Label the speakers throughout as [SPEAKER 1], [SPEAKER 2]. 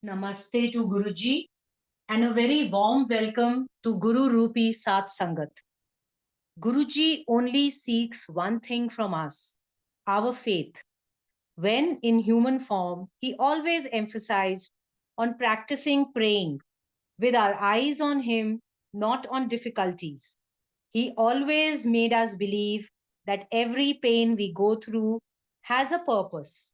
[SPEAKER 1] Namaste to Guruji and a very warm welcome to Guru Rupi Sat Sangat. Guruji only seeks one thing from us, our faith. When in human form, he always emphasized on practicing praying with our eyes on him, not on difficulties. He always made us believe that every pain we go through has a purpose,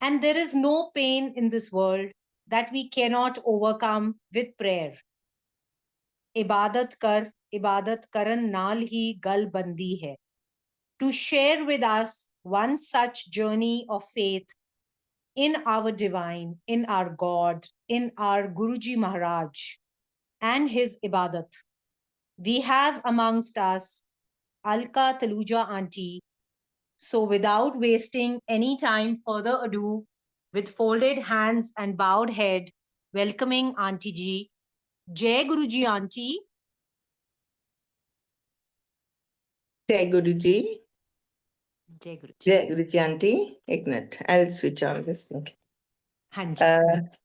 [SPEAKER 1] and there is no pain in this world that we cannot overcome with prayer. इबादत करन नाल ही गल बंदी है. To share with us one such journey of faith in our divine, in our God, in our Guruji Maharaj and his ibadat. We have amongst us Alka Taluja auntie. So without wasting any time, further ado, with folded hands and bowed head, welcoming Auntie Ji. Jai Guruji auntie.
[SPEAKER 2] जय गुरु जी.
[SPEAKER 1] Jai Guruji.
[SPEAKER 2] जय गुरु जी aunty. एक minute, I'll switch on this thing.
[SPEAKER 1] हाँ जी.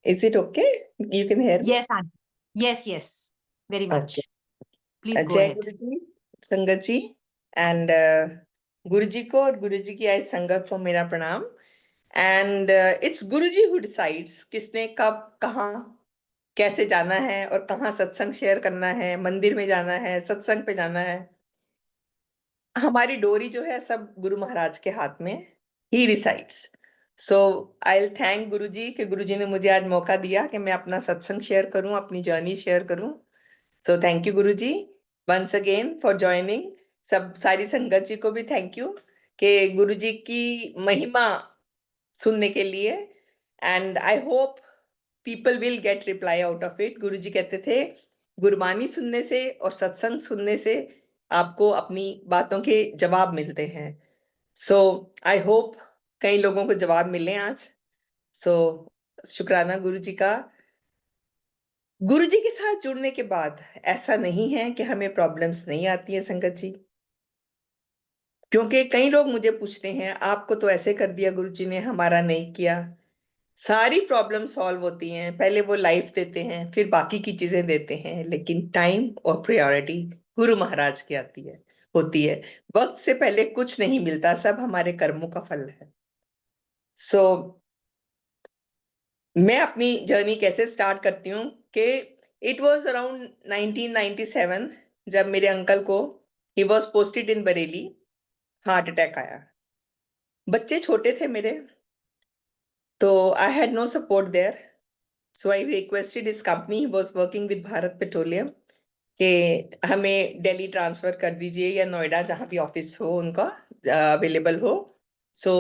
[SPEAKER 2] Is it okay? You can hear me?
[SPEAKER 1] Yes, auntie. Yes. Very much.
[SPEAKER 2] Okay.
[SPEAKER 1] Please go
[SPEAKER 2] जय
[SPEAKER 1] ahead.
[SPEAKER 2] गुरु जी, संगत जी, and गुरु जी को और गुरु जी की आई संगत को मेरा प्रणाम. And it's Guru ji who decides किसने कब कहाँ कैसे जाना है और कहाँ सत्संग शेयर करना है, मंदिर में जाना है, सत्संग पे जाना है. हमारी डोरी जो है सब गुरु महाराज के हाथ में. He decides. So I thank गुरु जी कि गुरु जी ने मुझे आज मौका दिया कि मैं अपना सत्संग शेयर करूं, अपनी जर्नी शेयर करूं. सो thank you Guru ji once again for joining. सब सारी संगत जी को भी थैंक यू कि गुरु जी की महिमा सुनने के लिए. And I hope people will get reply out of it. गुरु जी कहते थे गुरबानी सुनने से और सत्संग सुनने से आपको अपनी बातों के जवाब मिलते हैं. सो आई होप कई लोगों को जवाब मिले आज. सो शुक्राना गुरु जी का. गुरु जी के साथ जुड़ने के बाद ऐसा नहीं है कि हमें प्रॉब्लम्स नहीं आती है संगत जी. क्योंकि कई लोग मुझे पूछते हैं आपको तो ऐसे कर दिया गुरु जी ने, हमारा नहीं किया. सारी प्रॉब्लम सॉल्व होती हैं. पहले वो लाइफ देते हैं, फिर बाकी की चीजें देते हैं, लेकिन टाइम और प्रायोरिटी गुरु महाराज की आती है होती है. वक्त से पहले कुछ नहीं मिलता, सब हमारे कर्मों का फल है. सो मैं अपनी जर्नी कैसे स्टार्ट करती हूँ कि इट वाज अराउंड 1997 जब मेरे अंकल को, he was posted in Bareilly, heart attack आया. बच्चे छोटे थे मेरे, तो I had no support there. So I requested his company, he was working with Bharat Petroleum, कि हमें दिल्ली ट्रांसफर कर दीजिए या नोएडा जहां भी ऑफिस हो उनका अवेलेबल हो. सो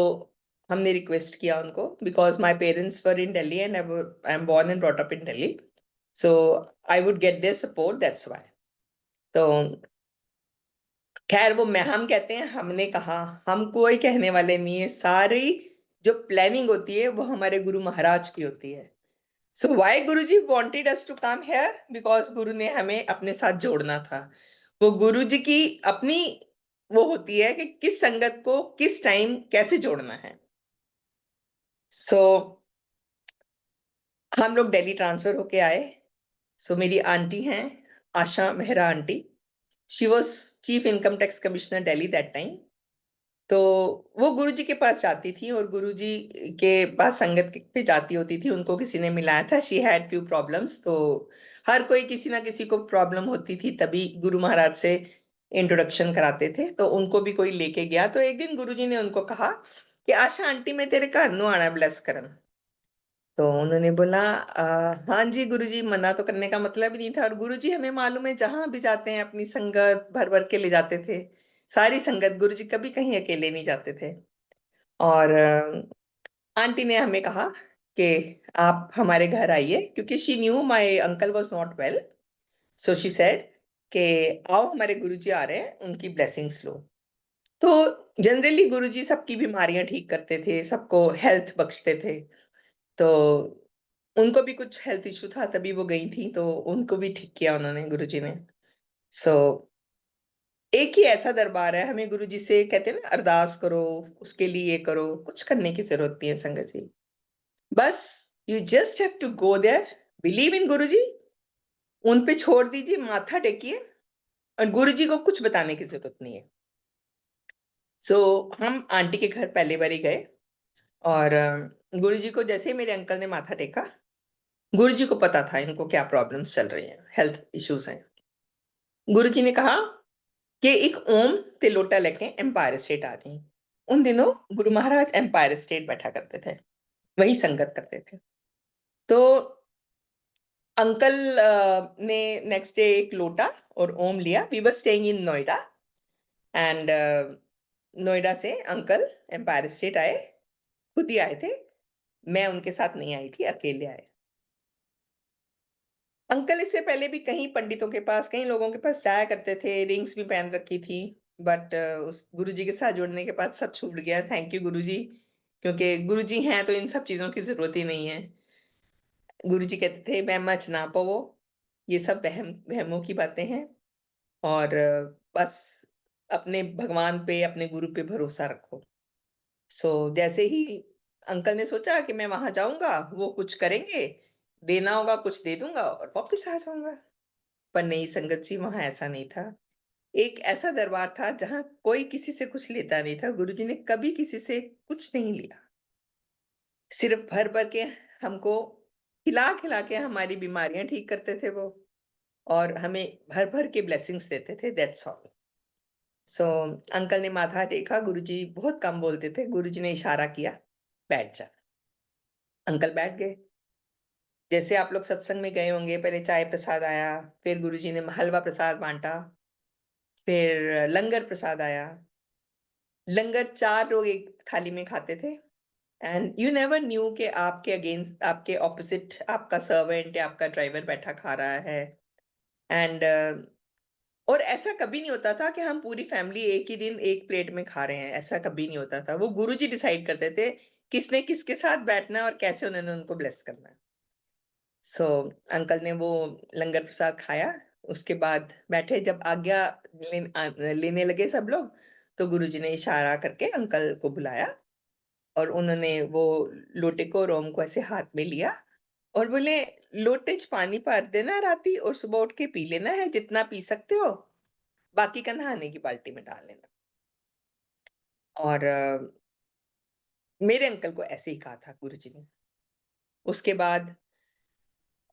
[SPEAKER 2] हमने रिक्वेस्ट किया उनको because my parents were in Delhi and I am born and brought up in Delhi. So I would get their support, that's why. तो खैर वो मैं हम कहते हैं, हमने कहा, हम कोई कहने वाले नहीं है. सारी जो प्लानिंग होती है वो हमारे गुरु महाराज की होती है. So why Guruji wanted us to come here? Because गुरु ने हमें अपने साथ जोड़ना था. वो गुरु जी की अपनी वो होती है कि किस संगत को किस टाइम कैसे जोड़ना है. So हम लोग दिल्ली ट्रांसफर होके आए. So मेरी आंटी हैं Asha Mehra aunty. She was chief income tax commissioner Delhi that time. तो वो गुरुजी के पास जाती थी और गुरुजी के पास संगत पे जाती होती थी. उनको किसी ने मिलाया था. She had few problems. तो हर कोई किसी ना किसी को प्रॉब्लम होती थी, तभी गुरु महाराज से इंट्रोडक्शन कराते थे. तो उनको भी कोई लेके गया. तो एक दिन गुरुजी ने उनको कहा कि आशा आंटी मैं तेरे घर नु आना ब्लेस करन. तो उन्होंने बोला हाँ जी गुरुजी. मना तो करने का मतलब ही नहीं था. और गुरुजी हमें मालूम है जहां भी जाते हैं अपनी संगत भर भर के ले जाते थे. सारी संगत. गुरुजी कभी कहीं अकेले नहीं जाते थे. और आंटी ने हमें कहा कि आप हमारे घर आइए, क्योंकि she knew my uncle was not well. So she said कि आओ हमारे गुरुजी आ रहे हैं, उनकी ब्लेसिंग्स लो. तो जनरली गुरुजी सबकी बीमारियां ठीक करते थे, सबको हेल्थ बख्शते थे. तो उनको भी कुछ हेल्थ इशू था, तभी वो गई थी. तो उनको भी ठीक किया उन्होंने, गुरुजी ने. सो एक ही ऐसा दरबार है, हमें गुरुजी से कहते हैं ना अरदास करो, उसके लिए करो, कुछ करने की जरूरत नहीं है संगत जी. बस you just have to go there, believe in Guruji, उन पे छोड़ दीजिए, माथा टेकिए, और गुरुजी को कुछ बताने की ज़रूरत नहीं है। सो हम आंटी के घर पहली बारी गए, और गुरुजी को जैसे ही मेरे अंकल ने माथा टेका, गुरुजी को पता था इनको क्या प्रॉब्लम्स चल रही हैं, हेल्थ इश्यूज़ हैं। गुरुजी ने कहा कि एक ओम ते लोटा लेके एम्पायर स्टेट आ जाइए। उन दिनों गुरु महाराज एम्पायर स्टेट बैठा करते थे, वही संगत करते थे। तो अंकल ने नेक्स्ट डे एक लोटा और ओम लिया। We were staying in Noida, and Noida से अंकल एम्पायर स्टेट आए, खुद ही आए थे। मैं उनके साथ नहीं आई थी, अकेले आए। अंकल इससे पहले भी कहीं पंडितों के पास, कई लोगों के पास जाया करते थे, रिंग्स भी पहन रखी थी, बट उस गुरुजी के साथ जुड़ने के बाद सब छूट गया। थैंक यू गुरुजी, क्योंकि गुरुजी हैं तो इन सब चीज़ों की ज़रूरत ही नहीं है। गुरुजी कहते थे, "वहम मच ना पवो, ये सब वहमों की बातें हैं, और बस अपने भगवान पे, अपने गुरु पे भरोसा रखो।" सो जैसे ही अंकल ने सोचा कि मैं वहाँ जाऊँगा, वो कुछ करेंगे, देना होगा कुछ दे दूँगा और वापस आ जाऊँगा। पर नहीं संगत जी, वहाँ ऐसा नहीं था। एक ऐसा दरबार था जहाँ कोई किसी से कुछ लेता नहीं था। गुरुजी ने कभी किसी से कुछ नहीं लिया। सिर्फ़ भर-भर के हमको खिला-खिला के हमारी बीमारियाँ ठीक करते थे वो, और हमें भर-भर के ब्लेसिंग्स देते थे, दैट्स ऑल। सो अंकल ने माथा टेका, गुरुजी बहुत कम बोलते थे। गुरुजी ने इशारा किया, "बैठ जा।" अंकल बैठ गए। जैसे आप लोग सत्संग में गए होंगे, पहले चाय प्रसाद आया, फिर गुरुजी ने हलवा प्रसाद बाँटा, फिर लंगर प्रसाद आया। लंगर 4 लोग एक थाली में खाते थे, एंड यू नेवर न्यू कि आपके अगेंस्ट, आपके ऑपोज़िट आपका सर्वेंट या आपका ड्राइवर बैठा खा रहा है, एंड और ऐसा कभी नहीं होता था कि हम पूरी फैमिली एक ही दिन एक प्लेट में खा रहे हैं, ऐसा कभी नहीं होता था। वो गुरुजी डिसाइड करते थे, किसने किसके साथ बैठना है और कैसे उन्होंने उनको ब्लेस करना है। सो अंकल ने वो लंगर प्रसाद खाया, उसके बाद बैठे, जब आज्ञा लेने लगे सब लोग, तो गुरुजी ने इशारा करके अंकल को बुलाया, और उन्होंने वो लोटे को, रोम को ऐसे हाथ में लिया और बोले, "लोटे च पानी भर देना राती, और सुबह उठ के पी लेना है, जितना पी सकते हो, बाकी का नहाने की बाल्टी में डाल लेना।" और मेरे अंकल को ऐसे ही कहा था गुरुजी ने। उसके बाद,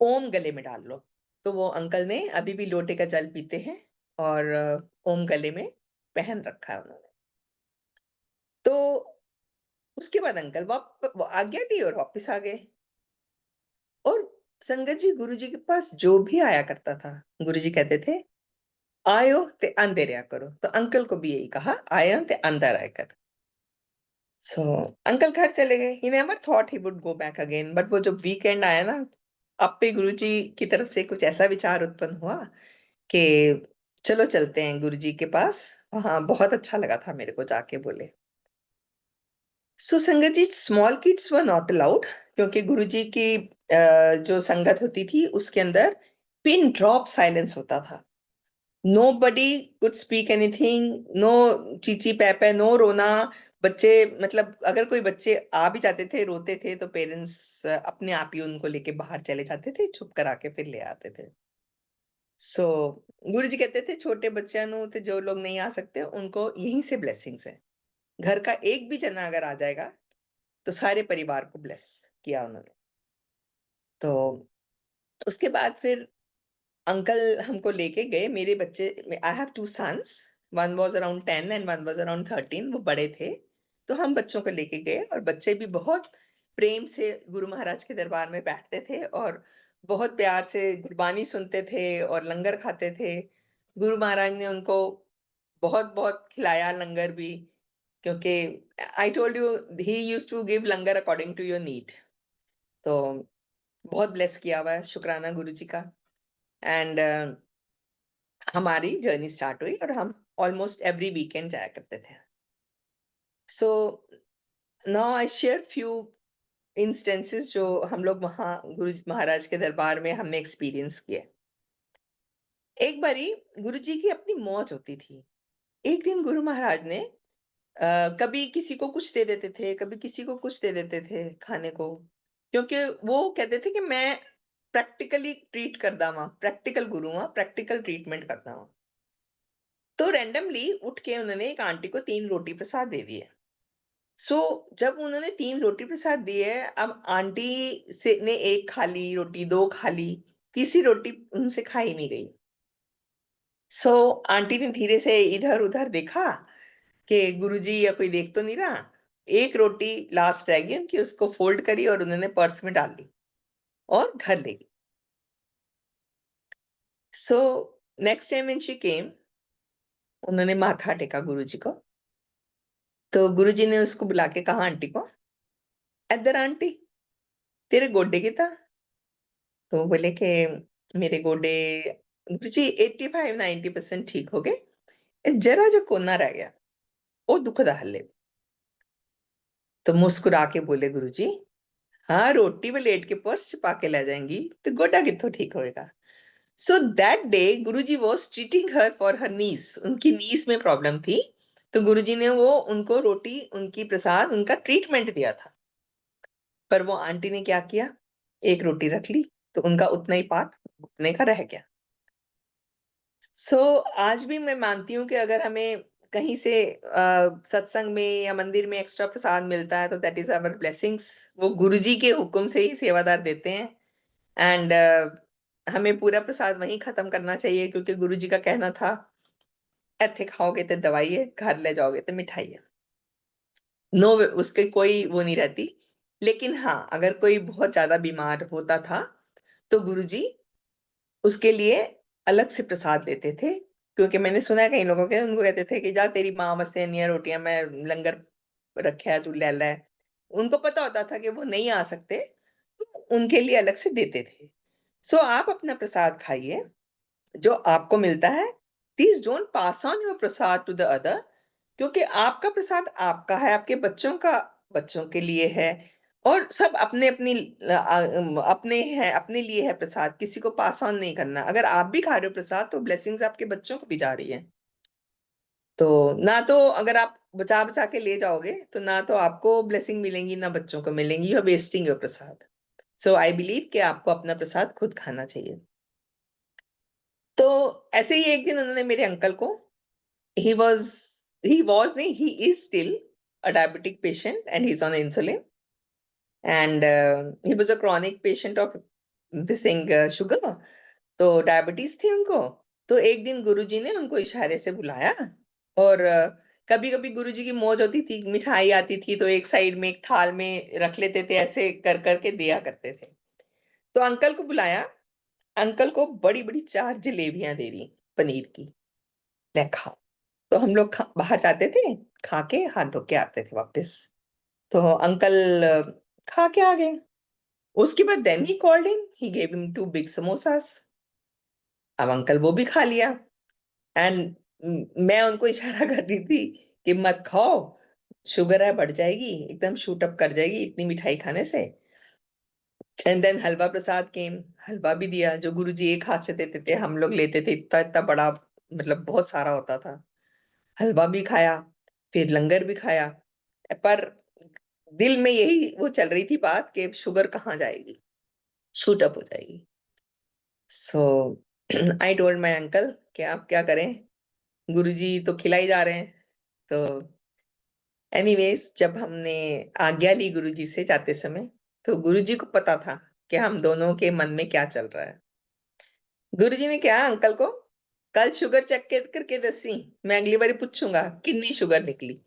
[SPEAKER 2] "ओम गले में डाल लो।" तो वो अंकल ने अभी भी लोटे का जल पीते हैं, और ओम गले में पहन रखा है उन्होंने। तो उसके बाद अंकल वो आज्ञा ली और वापस आ गए। और संगत जी, गुरुजी के पास जो भी आया करता था, गुरुजी कहते थे, "आयो ते अंदर रहा करो।" तो अंकल को भी यही कहा, "आया ते अंदर आया कर।" सो अंकल घर चले गए। He never thought he would go back again, but वो जब वीकेंड आया ना, अब पे गुरुजी की तरफ से कुछ ऐसा विचार उत्पन्न हुआ कि चलो चलते हैं गुरुजी के पास। हाँ, बहुत अच्छा लगा था मेरे को जाके, बोले। So Sangat ji, small kids were not allowed, क्योंकि गुरुजी की जो संगत होती थी उसके अंदर पिन ड्रॉप साइलेंस होता था। Nobody could speak anything, no चींची पैपै, नो रोना। बच्चे, मतलब अगर कोई बच्चे आ भी जाते थे, रोते थे, तो पेरेंट्स अपने आप ही उनको लेके बाहर चले जाते थे, चुप करा के फिर ले आते थे। सो गुरुजी कहते थे, छोटे बच्चों नु ते जो लोग नहीं आ सकते, उनको यहीं से ब्लेसिंग्स है। घर का एक भी जना अगर आ जाएगा, तो सारे परिवार को ब्लेस किया उन्होंने। तो उसके बाद फिर अंकल हमको लेके गए। मेरे बच्चे, I have 2 sons, one was around 10 and one was around 13, वो बड़े थे। तो हम बच्चों को लेके गए, और बच्चे भी बहुत प्रेम से गुरु महाराज के दरबार में बैठते थे, और बहुत प्यार से गुरबानी सुनते थे और लंगर खाते थे। गुरु महाराज ने उनको बहुत-बहुत खिलाया लंगर भी, क्योंकि I told you, he used to give langar according to your need. तो बहुत ब्लेस किया हुआ है, शुक्राना गुरु जी का। एंड हमारी जर्नी स्टार्ट हुई, और हम ऑलमोस्ट एवरी वीकेंड जाया करते थे। So now I share few instances जो हम लोग वहाँ गुरु जी महाराज के दरबार में हमने एक्सपीरियंस किए। एक बारी गुरु जी की अपनी मौज होती थी। एक दिन गुरु महाराज ने कभी किसी को कुछ दे देते थे, कभी किसी को कुछ दे देते थे खाने को। क्योंकि वो कहते थे कि मैं प्रैक्टिकली ट्रीट करदा वां, प्रैक्टिकल गुरु हां, प्रैक्टिकल ट्रीटमेंट करदा वां। तो रैंडमली उठ के उन्होंने एक आंटी को 3 रोटी प्रसाद दे दिए। सो जब उन्होंने 3 रोटी प्रसाद दिए, अब आंटी से ने 1 खा ली रोटी, 2 खा ली, तीसरी रोटी उनसे खाई नहीं गई। सो आंटी ने धीरे से इधर-उधर देखा कि गुरुजी या कोई देख तो नहीं रहा। 1 रोटी लास्ट रह गई उनकी, उसको फ़ोल्ड करी और उन्होंने पर्स में डाल ली और घर ले गई। So next time when she came, उन्होंने माथा टेका गुरुजी को, तो गुरुजी ने उसको बुला के कहा आंटी को, "इधर आंटी, तेरे गोडे कितना?" तो वो बोले कि मेरे गोडे गुरुजी 85-90% ठीक हो गए। जरा जो कोना रह गया, वो दुखदा हल्ले। तो मुस्कुरा के बोले गुरुजी, हाँ, रोटी प्लेट के पर्स छुपा के ले जाएँगी, तो गोडा कित्थों ठीक होएगा? So that day Guruji was treating her for her knees, उनकी नीज़ में प्रॉब्लम थी, तो गुरुजी ने वो उनको रोटी, उनकी प्रसाद, उनका ट्रीटमेंट दिया था। पर वो आंटी ने क्या किया, 1 रोटी रख ली, तो उनका उतना ही पार्ट घुटने का रह गया। सो आज भी मैं मानती हूँ कि अगर हमें कहीं से सत्संग में या मंदिर में एक्स्ट्रा प्रसाद मिलता है, तो दैट इज़ आवर ब्लेसिंग्स। वो गुरुजी के हुक्म से ही सेवादार देते हैं। एंड हमें पूरा प्रसाद वहीं खत्म करना चाहिए, क्योंकि गुरुजी का कहना था, "ਇੱਥੇ खाओगे तो दवाई है, घर ले जाओगे तो मिठाई है।" नो वे उसकी कोई वो नहीं रहती। लेकिन हाँ, अगर कोई बहुत ज़्यादा बीमार होता था, तो गुरुजी उसके लिए अलग से प्रसाद लेते थे। क्योंकि मैंने सुना है कई लोगों के, उनको कहते थे कि जा तेरी माँ वास्ते इन्नियां रोटियाँ मैं लंगर रखा है, तू ले लै। उनको पता होता था कि वो नहीं आ सकते, तो उनके लिए अलग से देते थे। सो आप अपना प्रसाद खाइए, जो आपको मिलता है। Please don't pass on your prasad to the other, क्योंकि आपका प्रसाद आपका है, आपके बच्चों का बच्चों के लिए है, और सब अपने हैं, अपने लिए है प्रसाद, किसी को पास ऑन नहीं करना। अगर आप भी खा रहे हो प्रसाद, तो ब्लेसिंग्स आपके बच्चों को भी जा रही है। तो ना तो अगर आप बचा-बचा के ले जाओगे, तो ना तो आपको ब्लेसिंग मिलेंगी, ना बच्चों को मिलेंगी, you are wasting your prasad. So I believe कि आपको अपना प्रसाद खुद खाना चाहिए। तो ऐसे ही एक दिन उन्होंने मेरे अंकल को, he was he was नहीं, he is still a diabetic patient and he's on insulin, and he was a chronic patient of this thing, sugar। तो डायबिटीज थी उनको। तो एक दिन गुरुजी ने उनको इशारे से बुलाया, और कभी-कभी गुरुजी की मौज होती थी, मिठाई आती थी तो एक साइड में एक थाल में रख लेते थे, ऐसे कर के दिया करते थे। तो अंकल को बुलाया, अंकल को बड़ी-बड़ी 4 जलेबियाँ दे दी पनीर की, ले खा। तो हम लोग बाहर जाते थे, खा के हाथ धो के आते थे वापस। तो अंकल खा के आ गए। उसके बाद then he called him, he gave him 2 big samosas. अब अंकल वो भी खा लिया, एंड मैं उनको इशारा कर रही थी कि मत खाओ, शुगर है बढ़ जाएगी, एकदम शूट अप कर जाएगी इतनी मिठाई खाने से। एंड देन हलवा प्रसाद केम, हलवा भी दिया, जो गुरुजी एक हाथ से देते थे, हम लोग लेते थे इतना-इतना बड़ा, मतलब बहुत सारा होता था। हलवा भी खाया, फिर लंगर भी खाया। पर दिल में यही वो चल रही थी बात कि शुगर कहाँ जाएगी, शूट अप हो जाएगी। सो आई टोल्ड माय अंकल कि आप क्या करें, गुरुजी तो खिला ही जा रहे हैं। तो एनीवेज़ जब हमने आज्ञा ली गुरुजी से जाते समय, तो गुरुजी को पता था कि हम दोनों के मन में क्या चल रहा है। गुरुजी ने कहा अंकल को, "कल शुगर चेक के करके दसी, मैं अगली बारी पूछूँगा कितनी शुगर निकली।"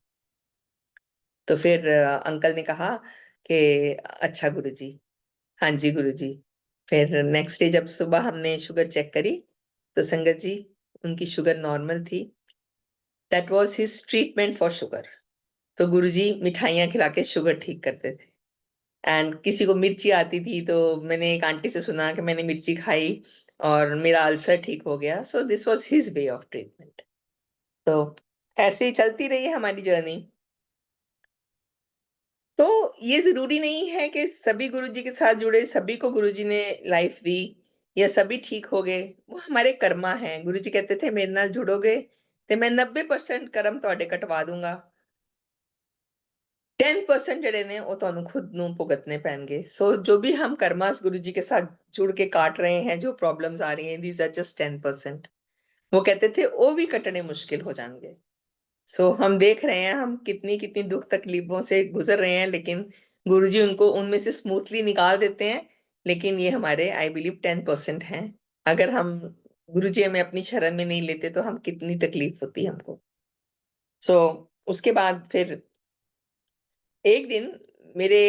[SPEAKER 2] तो फिर अंकल ने कहा कि अच्छा गुरुजी, हाँ जी गुरुजी। फिर नेक्स्ट डे जब सुबह हमने शुगर चेक करी, तो संगत जी उनकी शुगर नॉर्मल थी। That was his treatment for sugar. तो गुरुजी मिठाइयाँ खिला के शुगर ठीक करते थे। एंड किसी को मिर्ची आती थी, तो मैंने एक आंटी से सुना कि मैंने मिर्ची खाई और मेरा अल्सर ठीक हो गया। So this was his way of treatment. तो ऐसे ही चलती रही है हमारी जर्नी। तो ये ज़रूरी नहीं है कि सभी गुरुजी के साथ जुड़े, सभी को गुरुजी ने लाइफ़ दी या सभी ठीक हो गए। वो हमारे कर्मा हैं। गुरुजी कहते थे मेरे नाल जुड़ोगे ते मैं 90% कर्म तुहाडे कटवा दूँगा। 10% ਜਿਹੜੇ ਨੇ ਉਹ ਤੁਹਾਨੂੰ ਖੁਦ ਨੂੰ ਭੁਗਤਨੇ ਪੈਣਗੇ। ਸੋ ਜੋ भी हम कर्मास गुरु जी के साथ जुड़ के काट रहे हैं, जो प्रॉब्लम्स आ रही हैं, these are just 10%। वो कहते थे वो भी कटने मुश्किल हो जाएंगे। सो हम देख रहे हैं हम कितनी कितनी दुख तकलीफों से गुजर रहे हैं, लेकिन गुरुजी उनको उनमें से स्मूथली निकाल देते हैं। लेकिन ये हमारे आई बिलीव 10% हैं। अगर हम गुरुजी हमें अपनी शरण में नहीं लेते तो हम कितनी तकलीफ होती हमको। तो उसके बाद फिर एक दिन मेरे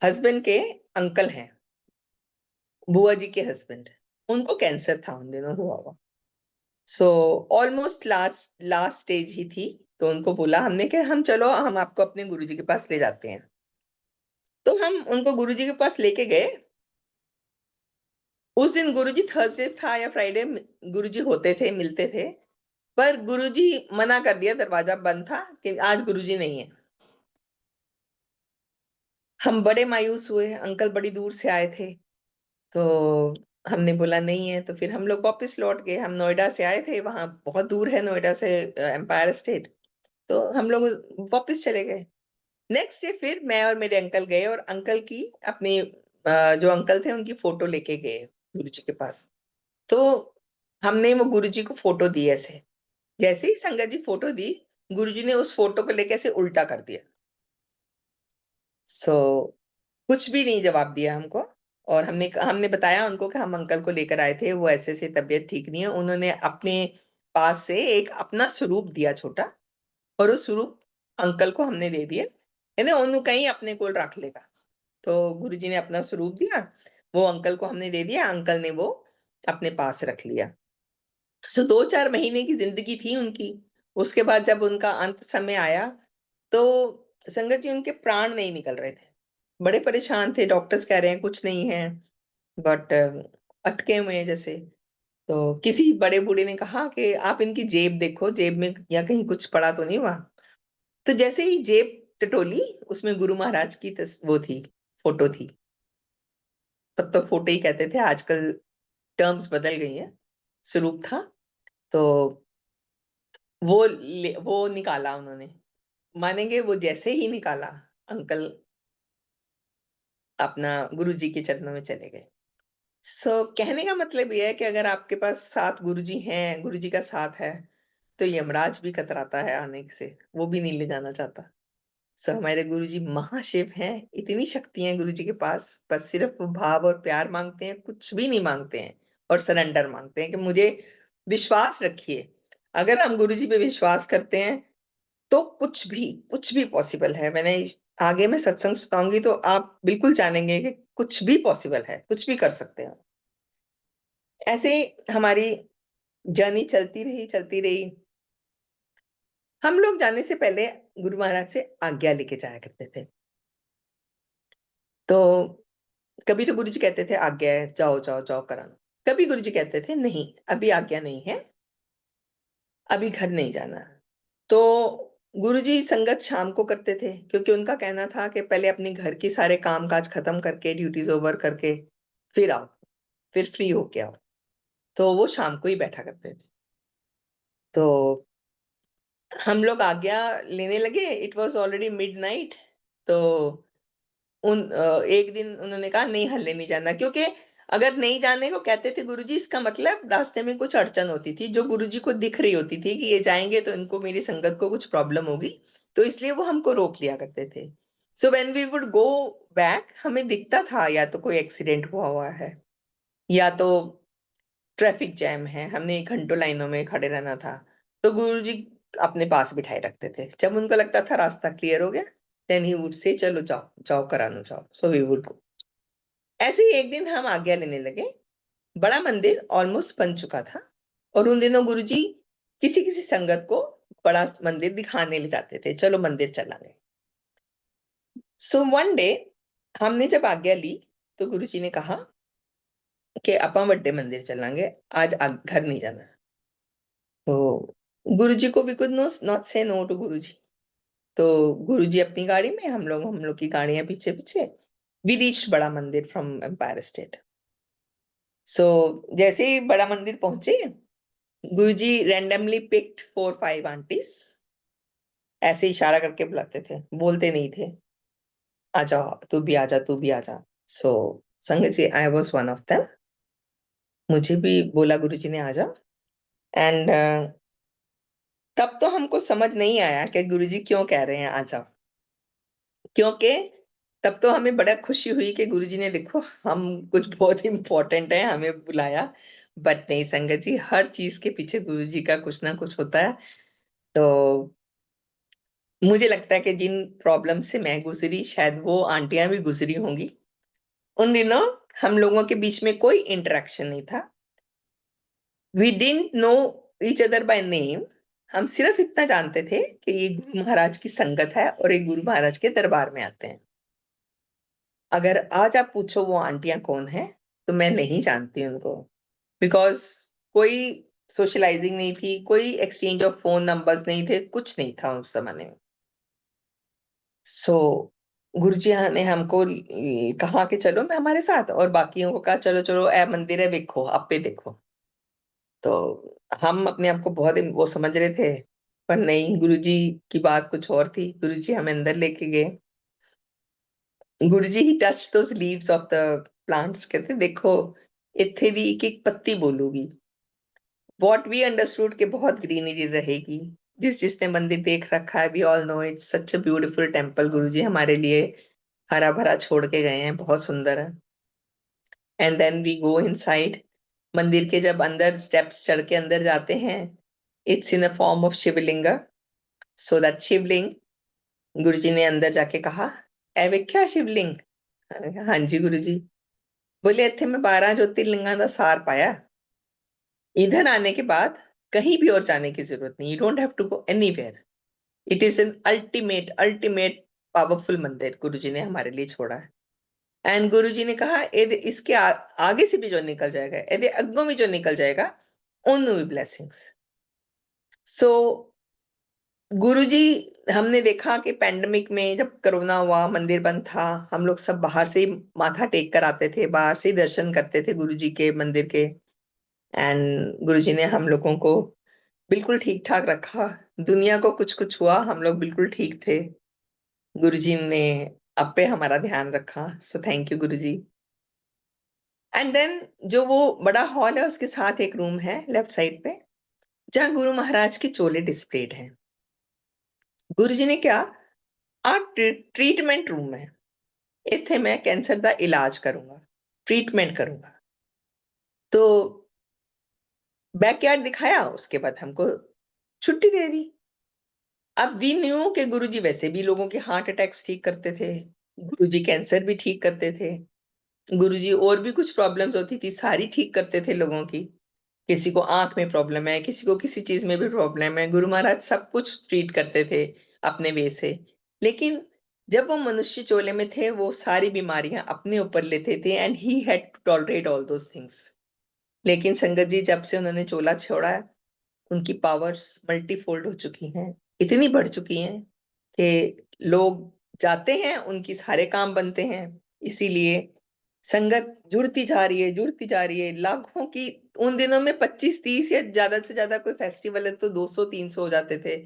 [SPEAKER 2] हस्बैंड के अंकल हैं, बुआ जी के हस्बैंड, उनको कैंसर था उन दिनों हुआ हुआ। So almost last last stage ही थी। तो उनको बोला हमने कि हम चलो हम आपको अपने गुरुजी के पास ले जाते हैं। तो हम उनको गुरुजी के पास लेके गए। उस दिन गुरुजी थर्सडे था या फ्राइडे गुरुजी होते थे, मिलते थे, पर गुरुजी मना कर दिया, दरवाजा बंद था कि आज गुरुजी नहीं है। हम बड़े मायूस हुए, अंकल बड़ी दूर से आए थे। तो हमने बोला नहीं है, तो फिर हम लोग वापस लौट गए। हम नोएडा से आए थे, वहां बहुत दूर है नोएडा से एम्पायर स्टेट। तो हम लोग वापस चले गए। नेक्स्ट डे फिर मैं और मेरे अंकल गए और अंकल की अपने जो अंकल थे उनकी फोटो लेके गए गुरुजी के पास। तो हमने वो गुरुजी को फोटो दी ऐसे। जैसे ही संगत जी फोटो दी, गुरुजी ने उस फोटो को लेके ऐसे उल्टा कर दिया। सो कुछ भी नहीं जवाब दिया हमको। और हमने हमने बताया उनको कि हम अंकल को लेकर आए थे, वो ऐसे से तबीयत ठीक नहीं है। उन्होंने अपने पास से एक अपना स्वरूप दिया छोटा, और उस स्वरूप अंकल को हमने दे दिया, यानी उन्होंने कहीं अपने को रख लेगा। तो गुरुजी ने अपना स्वरूप दिया, वो अंकल को हमने दे दिया, अंकल ने वो अपने पास रख लिया। सो 2-4 महीने की जिंदगी थी उनकी। उसके बाद जब उनका अंत समय आया, तो संगत जी उनके प्राण नहीं निकल रहे थे। बड़े परेशान थे, डॉक्टर्स कह रहे हैं कुछ नहीं है, बट अटके हुए हैं जैसे। तो किसी बड़े बूढ़े ने कहा कि आप इनकी जेब देखो, जेब में या कहीं कुछ पड़ा तो नहीं हुआ। तो जैसे ही जेब टटोली, उसमें गुरु महाराज की वो थी, फोटो थी। तब तो फोटो ही कहते थे, आजकल टर्म्स बदल गई हैं। स्वरूप था। तो वो निकाला उन्होंने। मानेंगे वो जैसे ही निकाला, अंकल अपना गुरुजी के चरणों में चले गए। सो कहने का मतलब ये है कि अगर आपके पास 7 गुरुजी हैं, गुरुजी का साथ है, तो यमराज भी कतराता है आने से, वो भी नहीं ले जाना चाहता। सो हमारे गुरुजी महाशिव हैं, इतनी शक्ति है गुरुजी के पास, बस सिर्फ वो भाव और प्यार मांगते हैं, कुछ भी नहीं मांगते हैं। और सरेंडर मांगते हैं कि मुझे विश्वास रखिए। अगर हम गुरुजी पे विश्वास करते हैं, तो कुछ भी पॉसिबल है। मैंने आगे मैं सत्संग सुनाऊंगी तो आप बिल्कुल जानेंगे कि कुछ भी पॉसिबल है, कुछ भी कर सकते हैं। ऐसे हमारी जर्नी चलती रही। हम लोग जाने से पहले गुरु महाराज से आज्ञा लेके जाया करते थे। तो कभी तो गुरुजी कहते थे आज्ञा है, जाओ जाओ जाओ कराना। कभी गुरुजी कहते थे नहीं, अभी आज्ञा नहीं है, अभी घर नहीं जाना। तो गुरुजी संगत शाम को करते थे, क्योंकि उनका कहना था कि पहले अपने घर के सारे काम काज खत्म करके, ड्यूटीज ओवर करके फिर आओ, फिर फ्री होके आओ। तो वो शाम को ही बैठा करते थे। तो हम लोग आज्ञा लेने लगे, इट वॉज ऑलरेडी मिडनाइट। तो एक दिन उन्होंने कहा नहीं, हल्ले नहीं जाना, क्योंकि अगर नहीं जाने को कहते थे गुरुजी, इसका मतलब रास्ते में कुछ अड़चन होती थी, जो गुरुजी को दिख रही होती थी कि ये जाएंगे तो इनको, मेरी संगत को कुछ प्रॉब्लम होगी। तो इसलिए वो हमको रोक लिया करते थे। So when we would go back, हमें दिखता था या तो कोई एक्सीडेंट हुआ हुआ है, या तो ट्रैफिक जैम है, हमने घंटों लाइनों में खड़े रहना था। तो गुरुजी अपने पास बिठाए रखते थे। जब उनको लगता था रास्ता क्लियर हो गया, देन ही वुड से चलो जाओ जाओ करानो जाओ। So we would go. ऐसे ही एक दिन हम आज्ञा लेने लगे। बड़ा मंदिर ऑलमोस्ट बन चुका था, और उन दिनों गुरुजी किसी किसी संगत को बड़ा मंदिर दिखाने ले जाते थे, चलो मंदिर चलेंगे। सो वन डे हमने जब आज्ञा ली, तो गुरुजी ने कहा कि अपा बड़े मंदिर चलेंगे, आज घर नहीं जाना। तो गुरुजी को वी कुड नॉट से नो टू गुरुजी। तो गुरुजी अपनी गाड़ी में, हम लोग की गाड़ियां पीछे पीछे। वी रीच बड़ा मंदिर फ्रॉम एम्पायर स्टेट। सो जैसे ही बड़ा मंदिर पहुंचे, गुरुजी रैंडमली पिक्ड 4-5 आंटीज ऐसे इशारा करके बुलाते थे, बोलते नहीं थे, "आजा, तू भी आजा, तू भी आजा।" So Sangat ji, I was one of them. मुझे भी बोला गुरुजी ने आजा एंड तब तो हमको समझ नहीं आया कि गुरुजी क्यों कह रहे हैं आजा। क्योंकि तब तो हमें बड़ा खुशी हुई कि गुरुजी ने देखो हम कुछ बहुत इम्पोर्टेंट है, हमें बुलाया। बट नहीं संगत जी, हर चीज़ के पीछे गुरुजी का कुछ ना कुछ होता है। तो मुझे लगता है कि जिन प्रॉब्लम से मैं गुज़री, शायद वो आंटियाँ भी गुज़री होंगी। उन दिनों हम लोगों के बीच में कोई इंटरेक्शन नहीं था। We didn't know each other by name. हम सिर्फ़ इतना जानते थे कि ये गुरु महाराज की संगत है और ये गुरु महाराज के दरबार में आते हैं। अगर आज आप पूछो वो आंटियाँ कौन हैं, तो मैं नहीं जानती उनको। बिकॉज़ कोई सोशलाइज़िंग नहीं थी, कोई एक्सचेंज ऑफ फ़ोन नंबर्स नहीं थे, कुछ नहीं था उस ज़माने में। सो गुरुजी ने हमको कहा कि चलो मैं हमारे साथ, और बाकियों को कहा चलो, चलो ए मंदिर है देखो, आपे देखो। तो हम अपने आप को बहुत वो समझ रहे थे, पर नहीं, गुरुजी की बात कुछ और थी। गुरुजी हमें अंदर लेके गए। गुरुजी ही touched those leaves of the plants, कहते देखो इत्थे दी एक-एक पत्ती बोलूगी। व्हाट वी अंडरस्टूड कि बहुत ग्रीनरी रहेगी। जिसने मंदिर देख रखा है, we all know it's such a beautiful temple. Guruji हमारे लिए हरा-भरा छोड़ के गए हैं, बहुत सुंदर है। And then we go inside. मंदिर के जब अंदर स्टेप्स चढ़ के अंदर जाते हैं, it's in a form of Shivling. So that Shivling, Guruji ने अंदर जाके कहा, "ए वेख्या शिवलिंग?" मैंने कहा, "हाँ जी गुरुजी।" बोले, "इत्थे मैं 12 ज्योतिर्लिंगां दा सार पाया। इधर आने के बाद कहीं भी और जाने की जरूरत नहीं। You don't have to go anywhere. It is an ultimate ultimate powerful mandir Guruji ने हमारे लिए छोड़ा है।" एंड गुरुजी ने कहा, इसके आगे से भी जो निकल जाएगा, यदि अग्गों में जो निकल जाएगा, उन ब्लेसिंग्स। सो गुरुजी, हमने देखा कि पैंडेमिक में जब कोरोना हुआ, मंदिर बंद था, हम लोग सब बाहर से ही माथा टेक कर आते थे, बाहर से ही दर्शन करते थे गुरुजी के मंदिर के। एंड गुरुजी ने हम लोगों को बिल्कुल ठीक-ठाक रखा। दुनिया को कुछ-कुछ हुआ, हम लोग बिल्कुल ठीक थे। गुरुजी ने आप पे हमारा ध्यान रखा। So thank you Guruji. And then जो वो बड़ा हॉल है, उसके साथ एक रूम है लेफ्ट साइड पे, जहाँ गुरु महाराज के चोले डिस्प्लेड हैं। गुरुजी ने क्या, ट्रीटमेंट रूम है। इत्थे मैं कैंसर दा इलाज करूँगा, ट्रीटमेंट करूँगा। तो बैकयार्ड दिखाया, उसके बाद हमको छुट्टी दे दी। अब वी न्यू कि गुरुजी वैसे भी लोगों के हार्ट अटैक्स ठीक करते थे, गुरुजी कैंसर भी ठीक करते थे, गुरुजी और भी कुछ प्रॉब्लम्स होती थी, सारी ठीक करते थे लोगों की। किसी को आँख में प्रॉब्लम है, किसी को किसी चीज़ में भी प्रॉब्लम है, गुरु महाराज सब कुछ ट्रीट करते थे अपने वे से। लेकिन जब वो मनुष्य चोले में थे, वो सारी बीमारियाँ अपने ऊपर लेते थे and he had to tolerate all those things. लेकिन संगत जी, जब से उन्होंने चोला छोड़ा है, उनकी पावर्स मल्टीफ़ोल्ड हो चुकी हैं, इतनी बढ़ चुकी हैं कि लोग जाते हैं, उनकी सारे काम बनते हैं। इसीलिए संगत जुड़ती जा रही है, लाखों की। उन दिनों में 25-30 या ज़्यादा से ज़्यादा कोई फेस्टिवल है तो 200-300 हो जाते थे।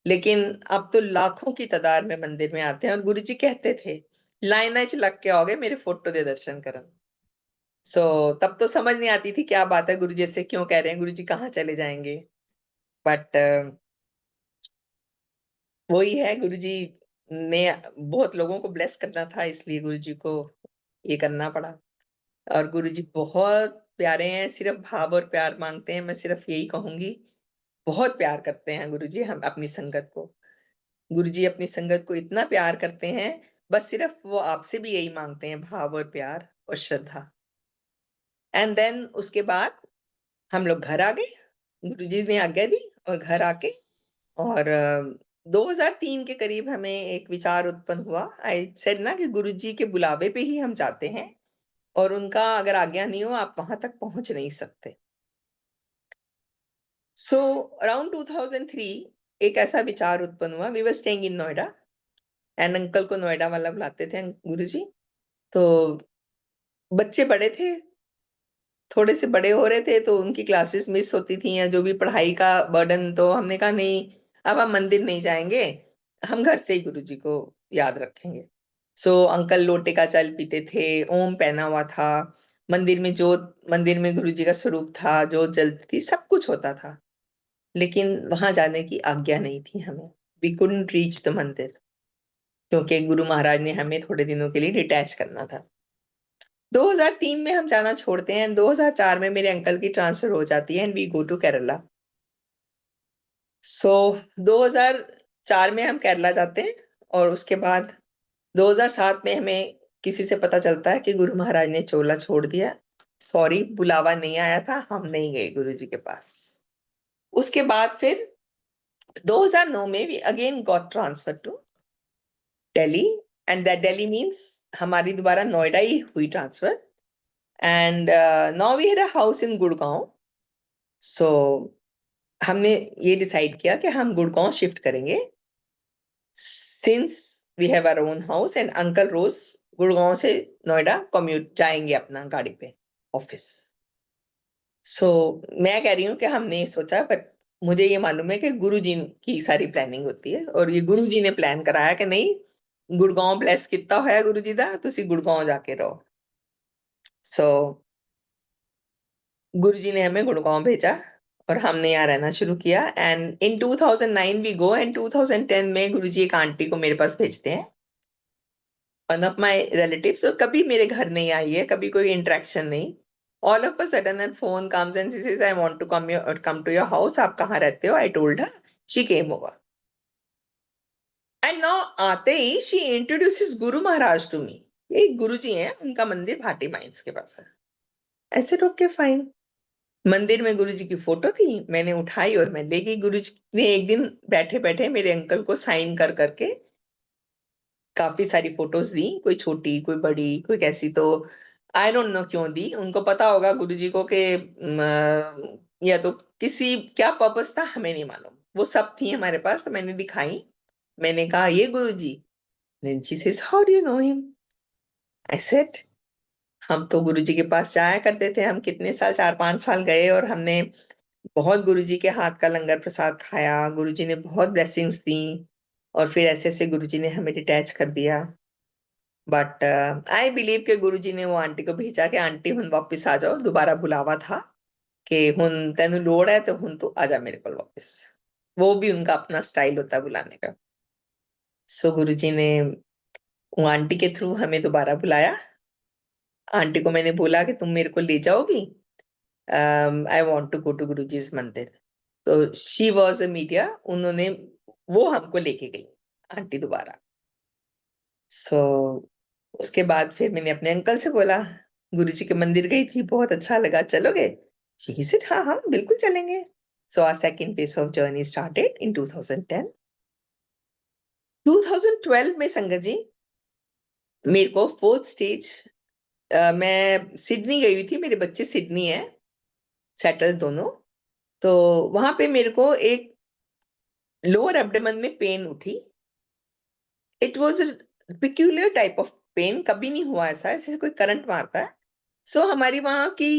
[SPEAKER 2] लेकिन अब तो लाखों की तादाद में मंदिर में आते हैं, और गुरुजी कहते थे, "लाइनां च लग के आओगे मेरे फोटो दे दर्शन करन।" सो तब तो समझ नहीं आती थी क्या बात है, गुरुजी ऐसे क्यों कह रहे हैं, गुरुजी कहाँ चले जाएँगे? बट वही है, गुरुजी ने बहुत लोगों को ब्लेस करना था, इसलिए गुरुजी को ये करना पड़ा। और गुरुजी बहुत प्यारे हैं, सिर्फ़ भाव और प्यार माँगते हैं, मैं सिर्फ़ यही कहूँगी। बहुत प्यार करते हैं गुरुजी हम अपनी संगत को। गुरुजी अपनी संगत को इतना प्यार करते हैं, बस सिर्फ़ वो आपसे भी यही माँगते हैं, भाव और प्यार और श्रद्धा। एंड देन उसके बाद हम लोग घर आ गए, गुरुजी ने आज्ञा दी, और घर आके और 2003 के करीब हमें एक विचार उत्पन्न हुआ। आई सेड ना कि गुरुजी के बुलावे पे ही हम जाते हैं, और उनका अगर आज्ञा नहीं हो, आप वहाँ तक पहुँच नहीं सकते। सो अराउंड 2003 एक ऐसा विचार उत्पन्न हुआ। We were staying in Noida, and uncle को नोएडा वाला बुलाते थे गुरुजी। तो बच्चे बड़े थे, थोड़े से बड़े हो रहे थे, तो उनकी क्लासेस मिस होती थी या जो भी पढ़ाई का बर्डन, तो हमने कहा नहीं, अब हम मंदिर नहीं जाएँगे, हम घर से ही गुरुजी को याद रखेंगे। अंकल लोटे का जल पीते थे, ओम पहना हुआ था, मंदिर में गुरुजी का स्वरूप था, जोत जलती थी, सब कुछ होता था। लेकिन वहां जाने की आज्ञा नहीं थी हमें। वी कुडंट रीच द मंदिर, क्योंकि गुरु महाराज ने हमें थोड़े दिनों के लिए डिटैच करना था। 2003 में हम जाना छोड़ते हैं, 2004 में मेरे अंकल की ट्रांसफर हो जाती है and we go to Kerala. So 2004 में हम केरला जाते हैं और उसके बाद 2007 में हमें किसी से पता चलता है कि गुरु महाराज ने चोला छोड़ दिया। सॉरी, बुलावा नहीं आया था, हम नहीं गए गुरुजी के पास। उसके बाद फिर 2009 में we again got transfer to Delhi, and that Delhi means हमारी दोबारा नोएडा ही हुई transfer. And now we had a house in Gurgaon. So हमने ये डिसाइड किया कि हम गुड़गांव शिफ्ट करेंगे, since we have our own house, and uncle रोज गुड़गांव से नोएडा कम्यूट जाएंगे अपना गाड़ी पे ऑफिस। मैं कह रही हूँ कि हमने सोचा, बट मुझे ये मालूम है कि गुरुजी की सारी प्लानिंग होती है, और ये गुरुजी ने प्लान कराया कि नहीं, गुड़गांव ब्लेस किता होया गुरुजी दा, तुसी गुड़गांव जाके रहो। सो गुरुजी ने हमें गुड़गांव भेजा और हमने यहाँ रहना शुरू किया। And in 2009 we go, and 2010 में गुरुजी एक आंटी को मेरे पास भेजते हैं, वन ऑफ माय रिलेटिव्स। और कभी मेरे घर नहीं आई है, कभी कोई इंटरेक्शन नहीं। All of a sudden an phone comes and she says, I want to come to your house, आप कहाँ रहते हो? I told her, she came over, and now आते ही she introduces Guru Maharaj to me. ये गुरुजी हैं, उनका मंदिर भाटी माइंस के पास है। ऐसे ओके फाइन। मंदिर में गुरुजी की फोटो थी, मैंने उठाई और मैं ले गई। गुरुजी ने एक दिन बैठे बैठे मेरे अंकल को साइन कर करके काफ़ी सारी फ़ोटोज़ दी, कोई छोटी, कोई बड़ी, कोई कैसी। तो आई डोंट नो क्यों दी, उनको पता होगा गुरुजी को कि या तो किसी क्या पर्पस था हमें नहीं मालूम। वो सब थी हमारे पास, तो मैंने दिखाई। मैंने कहा, "ये Guruji?" Then she says, "how do you know him?" I said, "हम तो गुरुजी के पास जाया करते थे, हम कितने साल, 4-5 साल गए और हमने बहुत गुरुजी के हाथ का लंगर प्रसाद खाया, गुरुजी ने बहुत ब्लेसिंग्स दी, और फिर ऐसे-ऐसे गुरुजी ने हमें डिटैच कर दिया। बट आई बिलीव कि गुरुजी ने वो आंटी को भेजा कि आंटी हुन वापस आ जाओ, दोबारा बुलावा था कि हुन तेनू लोड़ है तो हुन तू आजा मेरे को वापस।" वो भी उनका अपना स्टाइल होता है बुलाने का। गुरुजी ने वो आंटी के थ्रू हमें दोबारा बुलाया। आंटी को मैंने बोला कि तुम मेरे को ले जाओगी, I want to go to Guruji's mandir. तो शी वाज़ अ मीडिया, उन्होंने वो हमको लेके गई आंटी दोबारा। सो उसके बाद फिर मैंने अपने अंकल से बोला, गुरुजी के मंदिर गई थी, बहुत अच्छा लगा, चलोगे? ही सेड, हाँ, हाँ, बिल्कुल चलेंगे। So our second phase of journey started in 2010। 2012 में संगत जी, मेरे को फोर्थ स्टेज, मैं सिडनी गई हुई थी, मेरे बच्चे सिडनी हैं, सेटल दोनों। तो वहां पे मेरे को एक लोअर एब्डोमेन में पेन उठी। It was a peculiar type of pain, कभी नहीं हुआ ऐसा, ऐसे कोई करंट मारता है। हमारी वहाँ की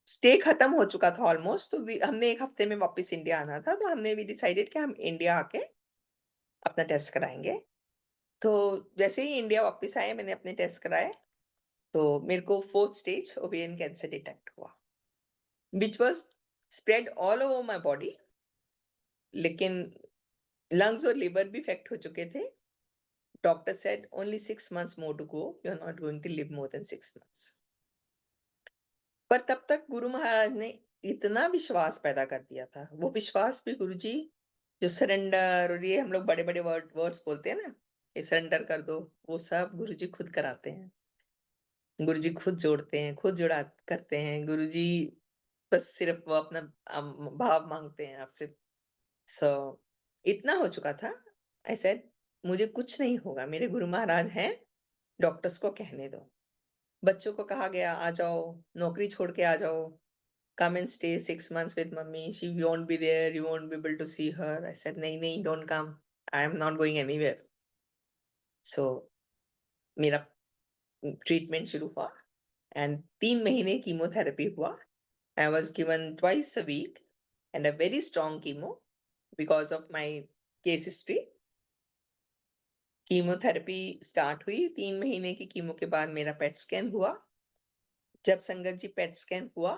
[SPEAKER 2] स्टे खत्म हो चुका था ऑलमोस्ट, तो हमने 1 हफ्ते में वापस इंडिया आना था, तो हमने भी डिसाइडेड कि हम इंडिया आके अपना टेस्ट कराएँगे। तो जैसे ही इंडिया वापस आए, मैंने अपने टेस्ट कराए, तो मेरे को 4th stage ovarian cancer detect हुआ, which was spread all over my body. लेकिन लंग्स और लिवर भी इफेक्ट हो चुके थे। Doctor said only 6 months more to go, you are not going to live more than 6 months। पर तब तक गुरु महाराज ने इतना विश्वास पैदा कर दिया था। वो विश्वास भी गुरुजी, जो सरेंडर और ये हम लोग बड़े-बड़े वर्ड्स बोलते हैं ना, कि सरेंडर कर दो, वो सब गुरुजी खुद कराते हैं। गुरुजी खुद जोड़ते हैं, खुद जुड़ा करते हैं। गुरुजी बस सिर्फ वो अपना भाव माँगते हैं आपसे। सो इतना हो चुका था। आई सेड, मुझे कुछ नहीं होगा, मेरे गुरु महाराज हैं, डॉक्टर्स को कहने दो। बच्चों को कहा गया, आ जाओ, नौकरी छोड़ के आ जाओ, come and stay 6 months with mummy. She won't be there. You won't be able to see her. I said, नहीं नहीं, don't come. I am not going anywhere. So मेरा ट्रीटमेंट शुरू हुआ, एंड 3 महीने कीमोथेरेपी हुआ। I was given twice a week and a very strong chemo because of my case history. Chemotherapy start हुई, 3 महीने की कीमो के बाद मेरा पेट स्कैन हुआ। जब संगत जी पेट स्कैन हुआ,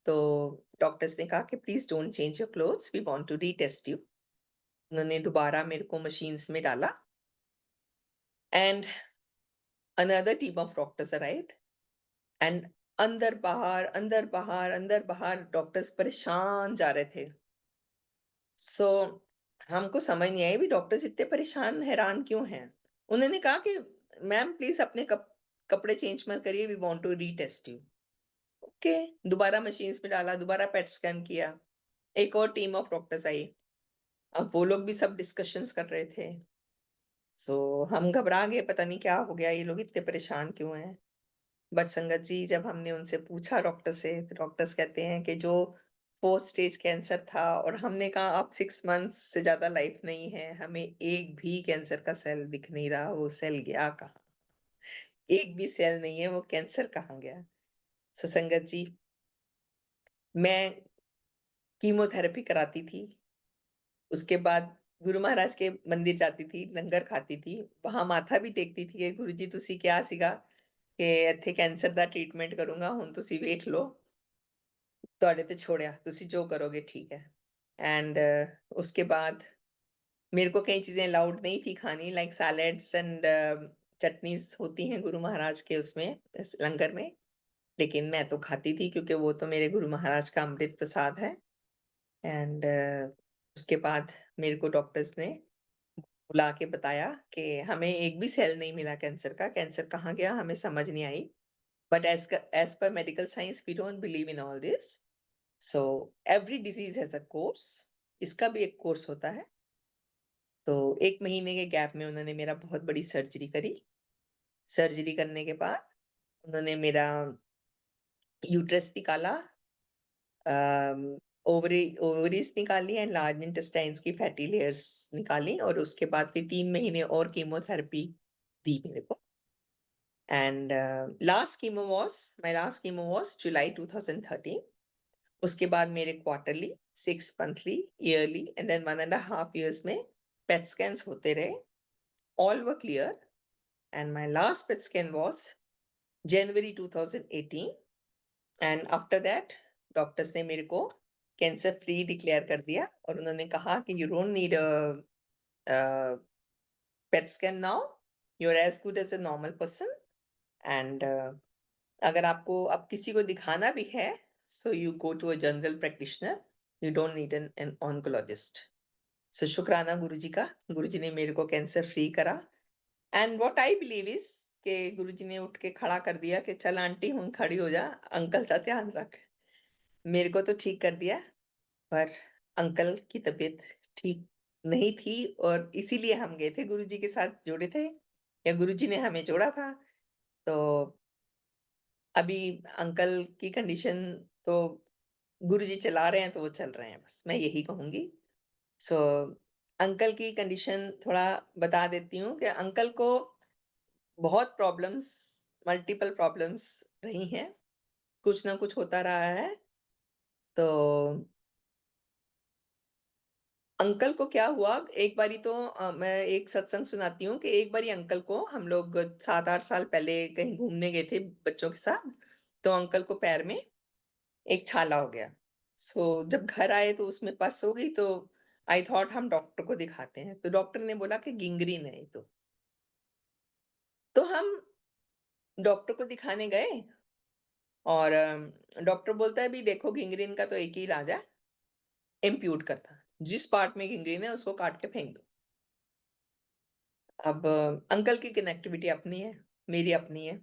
[SPEAKER 2] तो डॉक्टर्स ने कहा कि please don't change your clothes, we want to retest you. उन्होंने दोबारा मेरे को मशीन्स में डाला and another team of doctors arrived and अंदर-बाहर, अंदर-बाहर, अंदर-बाहर डॉक्टर्स परेशान जा रहे थे। सो हमको समझ नहीं आई, भी डॉक्टर्स इतने परेशान, हैरान क्यों हैं? उन्होंने कहा कि मैम प्लीज़ अपने कपड़े चेंज मत करिए, we want to retest you. Okay, दोबारा मशीन्स में डाला, दोबारा पेट स्कैन किया। एक और टीम ऑफ डॉक्टर्स आई। अब वो लोग भी सब डिस्कशंस कर रहे थे। सो हम घबरा गए, पता नहीं क्या हो गया, ये लोग इतने परेशान क्यों हैं? बट संगत जी, जब हमने उनसे पूछा डॉक्टर से, तो डॉक्टर्स कहते हैं कि जो 4th स्टेज कैंसर था, और हमने कहा अब 6 मंथ्स से ज़्यादा लाइफ नहीं है, हमें एक भी कैंसर का सेल दिख नहीं रहा, वो सेल गया कहाँ? एक भी सेल नहीं है, वो कैंसर कहाँ गया? सो संगत जी, मैं कीमोथेरेपी कराती थी, उसके बाद गुरु महाराज के मंदिर जाती थी, लंगर खाती थी, वहाँ माथा भी टेकती थी कि गुरु जी तुसी क्या सीगा कि ਇੱਥੇ कैंसर ਦਾ ट्रीटमेंट करूँगा, ਹੁਣ ਤੁਸੀਂ ਵੇਖ ਲਓ। ਤੁਹਾਡੇ ਤੇ छोड़िया, तुसी जो करोगे ठीक है। एंड उसके बाद मेरे को कई चीज़ें अलाउड नहीं थी खानी, लाइक सैलेड्स एंड चटनीज़ होती हैं गुरु महाराज के उसमें, इस लंगर में, लेकिन मैं तो खाती थी क्योंकि वो तो मेरे गुरु महाराज का अमृत प्रसाद है। एंड उसके बाद मेरे को डॉक्टर्स ने बुला के बताया कि हमें एक भी सेल नहीं मिला कैंसर का, कैंसर कहाँ गया हमें समझ नहीं आई। But as per medical science we don't believe in all this. So every disease has a course, इसका भी एक कोर्स होता है। तो 1 महीने के गैप में उन्होंने मेरा बहुत बड़ी सर्जरी करी। सर्जरी करने के बाद उन्होंने मेरा यूट्रस निकाला, अम, ओवरीज़ निकाली एंड लार्ज इंटेस्टाइन्स की फैटी लेयर्स निकाली, और उसके बाद फिर 3 महीने और कीमोथेरेपी दी मेरे को। And my last chemo was July 2013। उसके बाद मेरे quarterly, 6 monthly, yearly and then 1 and a half years में पेट स्कैन्स होते रहे। All were clear and my last PET scan was January 2018 and after that doctors ने मेरे को cancer free declare कर दिया, और उन्होंने कहा कि you don't need a, PET scan now, you are as good as a normal person. And अगर आपको अब किसी को दिखाना भी है, so you go to a general practitioner, you don't need an oncologist. So शुक्राना गुरुजी का, गुरुजी ने मेरे को कैंसर फ्री करा। And what I believe is कि गुरुजी ने उठ के खड़ा कर दिया कि चल आंटी हुन खड़ी हो जा, अंकल का ध्यान रख। मेरे को तो ठीक कर दिया, पर अंकल की तबीयत ठीक नहीं थी, और इसीलिए हम गए थे गुरुजी के साथ, जुड़े थे, या गुरुजी ने हमें जोड़ा था। तो अभी अंकल की कंडीशन तो गुरुजी चला रहे हैं, तो वो चल रहे हैं, बस मैं यही कहूँगी। सो अंकल की कंडीशन थोड़ा बता देती हूँ कि अंकल को बहुत प्रॉब्लम्स, मल्टीपल प्रॉब्लम्स रही हैं, कुछ ना कुछ होता रहा है। तो अंकल को क्या हुआ, एक बारी तो मैं एक सत्संग सुनाती हूँ कि एक बारी अंकल को हम लोग 7-8 साल पहले कहीं घूमने गए थे बच्चों के साथ, तो अंकल को पैर में एक छाला हो गया। सो जब घर आए तो उसमें पस हो गई, तो आई थॉट हम डॉक्टर को दिखाते हैं, तो डॉक्टर ने बोला कि गिंग्रीन है ये तो हम डॉक्टर को दिखाने गए, और डॉक्टर बोलता है, "अभी देखो गिंग्रीन का तो एक ही इलाज है, इम्प्यूट करना। जिस पार्ट में गिंग्रीन है उसको काट के फेंक दो।" अब अंकल की कनेक्टिविटी अपनी है, मेरी अपनी है।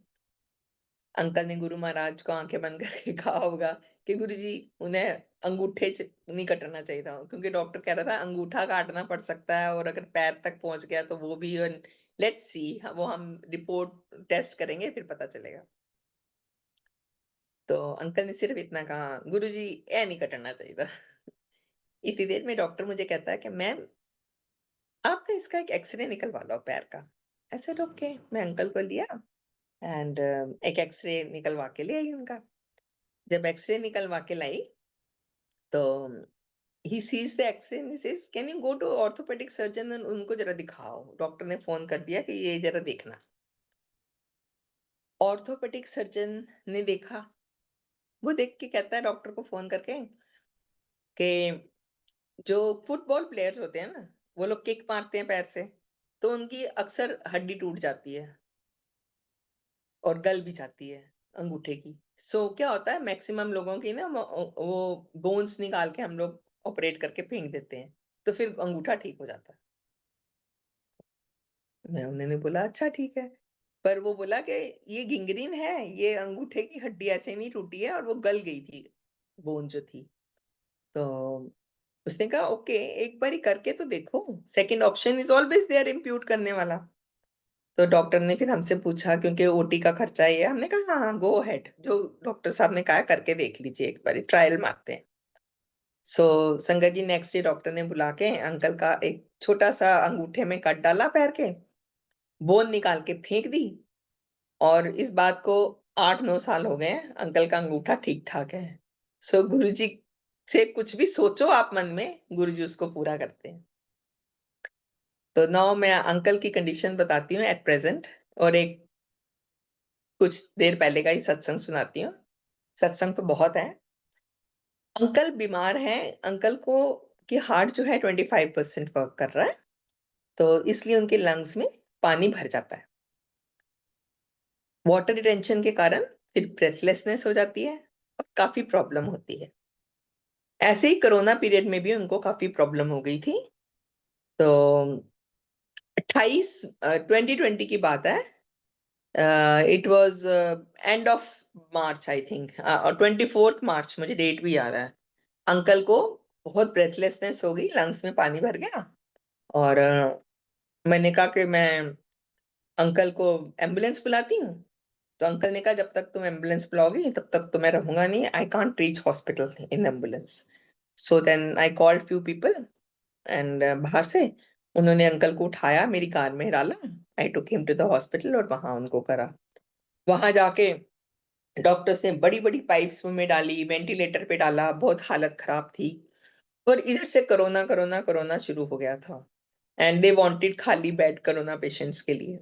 [SPEAKER 2] अंकल ने गुरु महाराज को आँखें बंद करके कहा होगा कि गुरुजी उन्हें अंगूठे च नहीं कटना चाहिए था, क्योंकि डॉक्टर कह रहा था अंगूठा काटना पड़ सकता है, और अगर पैर तक पहुँच गया तो वो भी लेट्स सी, वो हम रिपोर्ट टेस्ट करेंगे फिर पता चलेगा। तो अंकल ने सिर्फ इतना कहा, "गुरुजी ये नहीं कटना चाहिए था।" इतनी देर में डॉक्टर मुझे कहता है कि मैम आप ना इसका एक एक्स-रे निकलवा लो पैर का। I said ओके, मैं अंकल को लिया एंड एक एक्स-रे निकलवा के ले आई उनका। जब एक्स-रे निकलवा के लाई, तो he sees the x-ray and he says can you go to orthopaedic surgeon and उनको जरा दिखाओ। डॉक्टर ने फोन कर दिया कि ये जरा देखना। ऑर्थोपेडिक सर्जन ने देखा, वो देख के कहता है डॉक्टर को फोन करके कि जो फुटबॉल प्लेयर्स होते हैं ना, वो लोग किक मारते हैं पैर से, तो उनकी अक्सर हड्डी टूट जाती है और गल भी जाती है अंगूठे की। सो क्या होता है, मैक्सिमम लोगों की ना वो बोन्स निकाल के हम लोग ऑपरेट करके फेंक देते हैं, तो फिर अंगूठा ठीक हो जाता है। उन्होंने बोला अच्छा ठीक है, पर वो बोला कि ये गिंगरीन है, ये अंगूठे की हड्डी ऐसे नहीं टूटी है और वो गल गई थी, बोन जो थी। तो उसने कहा ओके, एक बारी करके तो देखो, second option is always there impute करने वाला। तो डॉक्टर ने फिर हमसे पूछा, क्योंकि ओटी का खर्चा ये है, हमने कहा हाँ हाँ गो अहेड, जो डॉक्टर साहब ने कहा करके देख लीजिए, एक बारी ट्रायल मारते हैं। सो संगत जी नेक्स्ट डे डॉक्टर ने बुला के अंकल का एक छोटा सा अंगूठे में कट डाला पैर के, बोन निकाल के फेंक दी, और इस बात को 8-9 साल हो गए हैं, अंकल का अंगूठा ठीक ठाक है। सो गुरुजी से कुछ भी सोचो आप मन में, गुरुजी उसको पूरा करते हैं। तो नाउ मैं अंकल की कंडीशन बताती हूँ एट प्रेजेंट, और एक कुछ देर पहले का ही सत्संग सुनाती हूँ। सत्संग तो बहुत है। अंकल बीमार हैं, अंकल को की हार्ट जो है 25% वर्क कर रहा है, तो इसलिए उनके लंग्स में पानी भर जाता है। वाटर रिटेंशन के कारण फिर ब्रेथलेसनेस हो जाती है और काफी प्रॉब्लम होती है। ऐसे ही कोरोना पीरियड में भी उनको काफी प्रॉब्लम हो गई थी। तो 2020 की बात है। It was end of March I think, और 24 मार्च, मुझे डेट भी याद है। अंकल को बहुत ब्रेथलेसनेस हो गई, लंग्स में पानी भर गया, और मैंने कहा कि मैं अंकल को एम्बुलेंस बुलाती हूँ। तो अंकल ने कहा जब तक तुम एम्बुलेंस बुलाओगी तब तक तो मैं रहूंगा नहीं, I can't reach hospital in ambulance. So then I called few people and बाहर से उन्होंने अंकल को उठाया, मेरी कार में डाला, I took him to the hospital, और वहां उनको करा। वहां जाके डॉक्टर्स ने बड़ी बड़ी पाइप्स में डाली, वेंटिलेटर पे डाला, बहुत हालत खराब थी। और इधर से कोरोना कोरोना कोरोना शुरू हो गया था, एंड दे वांटेड खाली बेड कोरोना पेशेंट्स के लिए।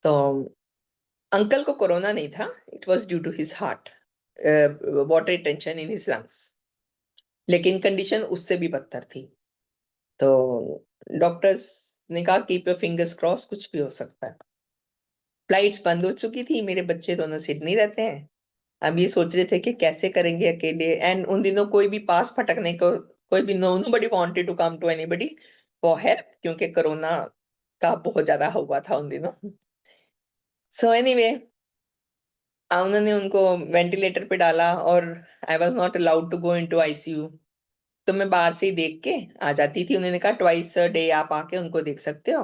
[SPEAKER 2] तो अंकल को कोरोना नहीं था, it was due to his heart, water retention in his lungs, लेकिन कंडीशन उससे भी बदतर थी। तो डॉक्टर्स ने कहा कीप योर फिंगर्स क्रॉस, कुछ भी हो सकता है। फ्लाइट्स बंद हो चुकी थी, मेरे बच्चे दोनों सिडनी रहते हैं। हम ये सोच रहे थे कि कैसे करेंगे अकेले, एंड उन दिनों कोई भी पास फटकने को, कोई भी, nobody wanted to come to anybody for help, क्योंकि कोरोना का बहुत ज्यादा हुआ था उन दिनों। सो एनीवे, उन्होंने उनको वेंटिलेटर पे डाला, और I was not allowed to go into ICU. तो मैं बाहर से ही देख के आ जाती थी। उन्होंने कहा ट्वाइस अ डे आप आके उनको देख सकते हो।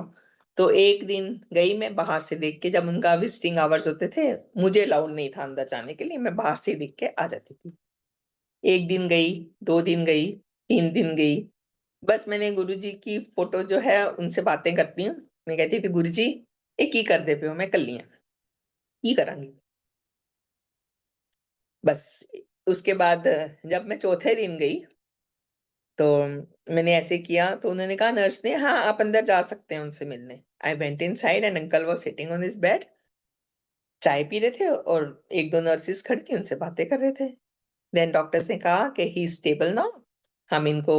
[SPEAKER 2] तो एक दिन गई मैं बाहर से देख के, जब उनका विजिटिंग आवर्स होते थे, मुझे अलाउड नहीं था अंदर जाने के लिए, मैं बाहर से ही देख के आ जाती थी। 1 दिन गई, 2 दिन गई, 3 दिन गई। बस मैंने गुरुजी की फोटो जो है उनसे बातें करती हूँ। मैं कहती थी गुरुजी ये की करदे पे हो, मैं कल्ली हां, की करांगी। बस उसके बाद जब मैं चौथे दिन गई, तो मैंने ऐसे किया, तो उन्होंने कहा नर्स ने, हाँ आप अंदर जा सकते हैं उनसे मिलने। I went inside and uncle was sitting on his bed, चाय पी रहे थे, और 1-2 नर्सेस खड़ी थी, उनसे बातें कर रहे थे। देन डॉक्टर्स ने कहा कि ही इज स्टेबल नाउ, हम इनको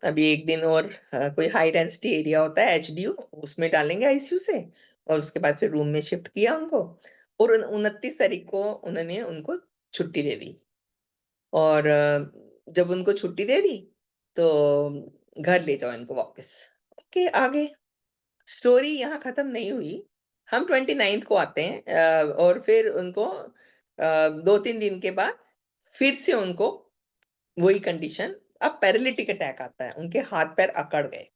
[SPEAKER 2] अभी 1 दिन और कोई हाई डेंसिटी एरिया होता है एचडीयू, उसमें डालेंगे आईसीयू से, और उसके बाद फिर रूम में शिफ्ट किया उनको, और 29 तारीख को उन्होंने उनको छुट्टी दे दी। और जब उनको छुट्टी दे दी, तो घर ले जाओ इनको वापस। ओके, आ गए। स्टोरी यहाँ खत्म नहीं हुई। हम 29th को आते हैं, और फिर उनको 2-3 दिन के बाद फिर से उनको वही कंडीशन, अब पैरालिटिक अटैक आता है, उनके हाथ पैर अकड़ गए।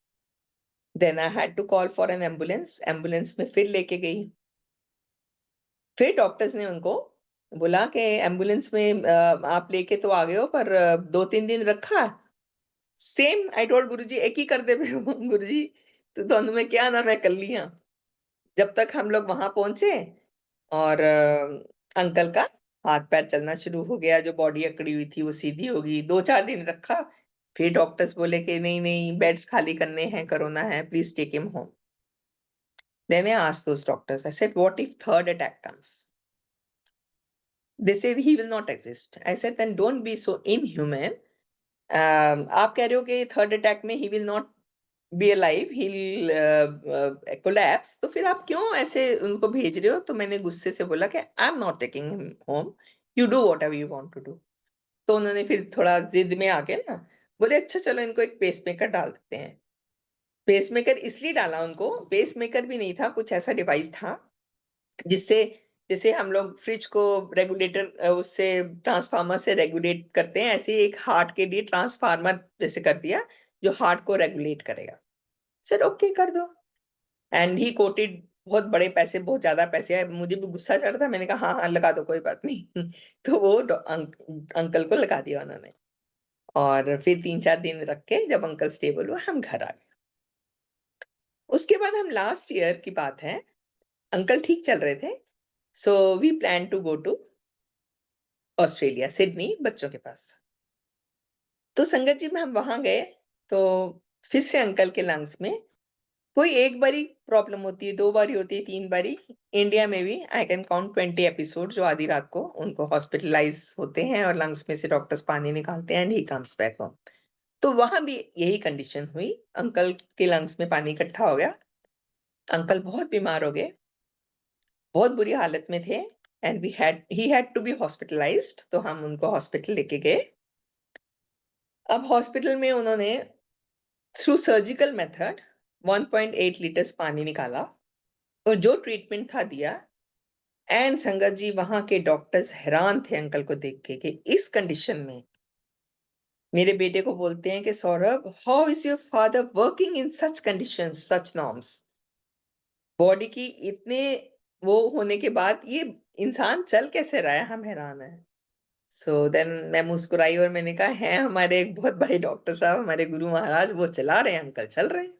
[SPEAKER 2] Then I had to call for an ambulance, ambulance में फिर लेके गई। फिर डॉक्टर्स ने उनको बोला कि एम्बुलेंस में आप लेके तो आ गए हो, पर 2-3 दिन रखा। सेम आई टोल्ड गुरुजी, एक ही कर दे गुरुजी, तो दोनों में क्या ना, मैं कर लिया। जब तक हम लोग वहां पहुंचे, और अंकल का हाथ पैर चलना शुरू हो गया, जो बॉडी अकड़ी हुई थी वो सीधी होगी। 2-4 दिन रखा, फिर डॉक्टर्स बोले कि नहीं बेड्स खाली करने हैं, कोरोना है, please take him home. Then I asked those doctors, I said, what if third attack comes? They said he will not exist. I said, then don't be so inhuman. आप कह रहे हो कि third attack में he will not be alive, he'll collapse, तो फिर आप क्यों ऐसे उनको भेज रहे हो? तो मैंने गुस्से से बोला कि I am not taking him home, you do whatever you want to do. तो उन्होंने फिर थोड़ा जिद में आके ना बोले, अच्छा चलो इनको एक पेसमेकर डाल देते हैं. पेसमेकर इसलिए डाला उनको, पेसमेकर भी नहीं था, कुछ ऐसा डिवाइस था जिससे, जैसे हम लोग फ्रिज को रेगुलेटर उससे ट्रांसफार्मर से रेगुलेट करते हैं, ऐसे ही एक हार्ट के लिए ट्रांसफार्मर जैसे कर दिया जो हार्ट को रेगुलेट करेगा. सेड ओके कर दो. एंड ही कोटेड बहुत बड़े पैसे, बहुत ज्यादा पैसे है. मुझे भी गुस्सा चढ़ रहा था, मैंने कहा हाँ हाँ लगा दो कोई बात नहीं. तो वो अंकल को लगा दिया उन्होंने. और फिर 3-4 दिन रख के जब अंकल स्टेबल हुआ हम घर आ गए. उसके बाद हम लास्ट ईयर की बात है, अंकल ठीक चल रहे थे. So we plan to go to Australia, Sydney बच्चों के पास. तो संगत जी में हम वहां गए, तो फिर से अंकल के लंग्स में कोई एक बारी प्रॉब्लम होती है, 2 बारी होती है, 3 बारी. इंडिया में भी आई कैन काउंट 20 एपिसोड जो आधी रात को उनको हॉस्पिटलाइज होते हैं और लंग्स में से डॉक्टर्स पानी निकालते हैं and he comes back home. तो वहां भी यही कंडीशन हुई, अंकल के लंग्स में पानी इकट्ठा हो गया, अंकल बहुत बीमार हो गए, बहुत बुरी हालत में थे. And he had to be hospitalised, तो हम उनको हॉस्पिटल लेके गए. अब हॉस्पिटल में उन्होंने थ्रू सर्जिकल मेथड 1.8 लीटर्स पानी निकाला और जो ट्रीटमेंट था दिया. एंड संगत जी वहां के डॉक्टर्स हैरान थे अंकल को देख के कि इस कंडीशन में. मेरे बेटे को बोलते हैं कि Saurabh, how is your father working in such conditions, such norms? Body की इतने वो होने के बाद ये इंसान चल कैसे रहा है, हम हैरान हैं. सो देन मैं मुस्कुराई और मैंने कहा, हैं हमारे एक बहुत बड़े डॉक्टर साहब, हमारे गुरु महाराज, वो चला रहे हैं, अंकल चल रहे हैं.